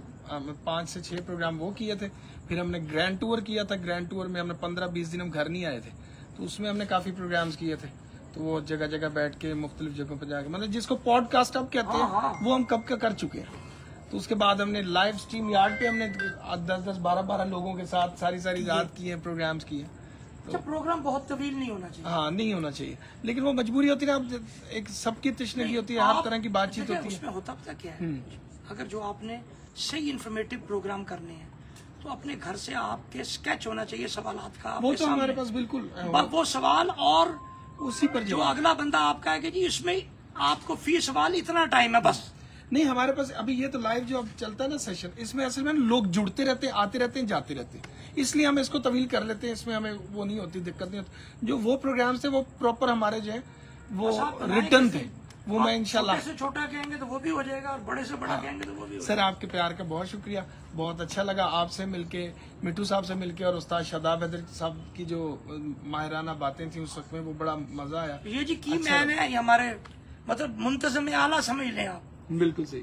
5 से 6 प्रोग्राम वो किए थे। फिर हमने ग्रैंड टूर किया था। ग्रैंड टूर में हमने 15-20 दिन हम घर नहीं आए थे, तो उसमें हमने काफी प्रोग्राम्स किए थे। तो वो जगह जगह बैठ के मुख्तलिफ जगहों पर जाके, मतलब जिसको पॉडकास्ट अब कहते हैं, वो हम कब का कर चुके हैं। तो उसके बाद हमने लाइव स्ट्रीम यार्ड पे हमने 10-10, 12-12 लोगों के साथ सारी रात किए हैं, प्रोग्राम्स किए। अच्छा, प्रोग्राम बहुत तवील नहीं होना चाहिए। हाँ, नहीं होना चाहिए, लेकिन वो मजबूरी होती है ना, अब एक सबकी तशनगी होती है, हर तरह की बातचीत होती है। उसमें होता पता क्या है, अगर जो आपने सही इन्फॉर्मेटिव प्रोग्राम करने हैं तो अपने घर से आपके स्केच होना चाहिए सवालात का। वो आपके तो हमारे सामने। पास बिल्कुल वो सवाल, और उसी पर जो अगला बंदा आपका है कि जी इसमें आपको फी सवाल इतना टाइम है बस। नहीं, हमारे पास अभी ये तो लाइव जो अब चलता है ना सेशन, इसमें असल में लोग जुड़ते रहते हैं, आते रहते हैं, जाते रहते हैं, इसलिए हम इसको तवील कर लेते हैं। इसमें हमें वो नहीं होती, दिक्कत नहीं होती। जो वो प्रोग्राम थे वो प्रॉपर हमारे जो है वो बस आप बनाएं रिटर्न किसी- थे, वो मैं आप इंशाल्लाह। छोटे से छोटा कहेंगे तो वो भी हो जाएगा, और बड़े से बड़ा कहेंगे तो वो भी हो सर, आपके प्यार का बहुत शुक्रिया, बहुत अच्छा लगा आपसे मिलके, मिट्टू साहब से मिलके, और उस्ताद शादाब हैदर साहब की जो माहिराना बातें थी उस वक्त में, वो बड़ा मजा आया। जाएगा। ये जी की मैन है, ये हमारे मतलब मुंतज़िम आला समझ लें आप। बिल्कुल सही।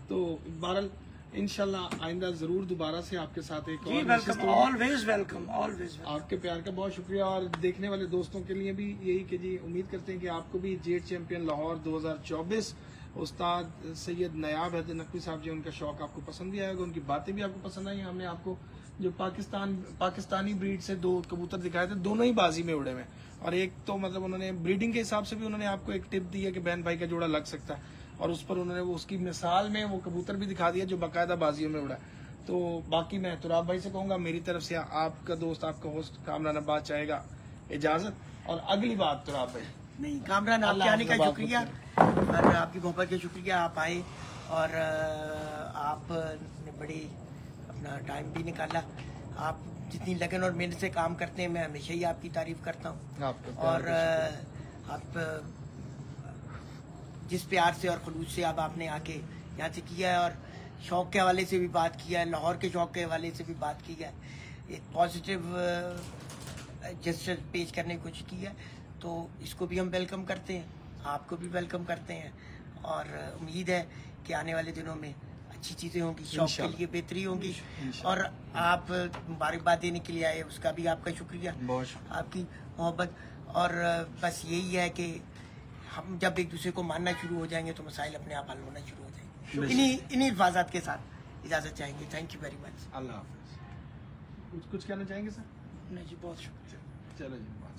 तो बहरहाल इंशाल्लाह आइंदा जरूर दोबारा से आपके साथ एक जी और वेलकम, नशिस्त होगी। Always welcome, always welcome. आपके प्यार का बहुत शुक्रिया, और देखने वाले दोस्तों के लिए भी यही कि जी उम्मीद करते हैं कि आपको भी जेट चैंपियन लाहौर 2024 उस्ताद सैयद नयाब हैदर नकवी साहब जी, उनका शौक आपको पसंद भी आएगा, उनकी बातें भी आपको पसंद आई। हमने आपको जो पाकिस्तानी ब्रीड से 2 कबूतर दिखाए थे, दोनों ही बाजी में उड़े हुए, और एक तो मतलब उन्होंने ब्रीडिंग के हिसाब से भी उन्होंने आपको एक टिप दी है कि बहन भाई का जोड़ा लग सकता है, और उस पर उन्होंने वो उसकी मिसाल में वो कबूतर भी दिखा दिया जो बाकायदा बाजियों में उड़ा। तो बाकी मैं तुराब भाई से कहूंगा, मेरी तरफ से आपका दोस्त, आपका होस्ट कामरान अब्बास चाहेगा इजाजत, और अगली बात तुराब भाई। नहीं कामरान, आपके आने का शुक्रिया, और आपकी मोहब्बत का शुक्रिया, आप आए और आपने बड़ी अपना टाइम भी निकाला। आप जितनी लगन और मेहनत से काम करते हैं, मैं हमेशा ही आपकी तारीफ करता हूँ। और आप जिस प्यार से और खलूस से आपने आके यहाँ से किया है, और शौक के हवाले से भी बात किया है, लाहौर के शौक के हवाले से भी बात की है, एक पॉजिटिव जेस्चर पेश करने की कोशिश की है, तो इसको भी हम वेलकम करते हैं, आपको भी वेलकम करते हैं, और उम्मीद है कि आने वाले दिनों में अच्छी चीज़ें होंगी, शौक के लिए बेहतरी होंगी, और आप मुबारकबाद देने के लिए आए, उसका भी आपका शुक्रिया, आपकी मोहब्बत। और बस यही है कि हम जब एक दूसरे को मानना शुरू हो जाएंगे तो मसाइल अपने आप हल होना शुरू हो जाएंगे। इन्हीं हिफाजत के साथ इजाज़त चाहेंगे। Thank you very much. अल्लाह हाफिज। कुछ कहना चाहेंगे सर? नहीं जी, बहुत शुक्रिया। चलो जी, बात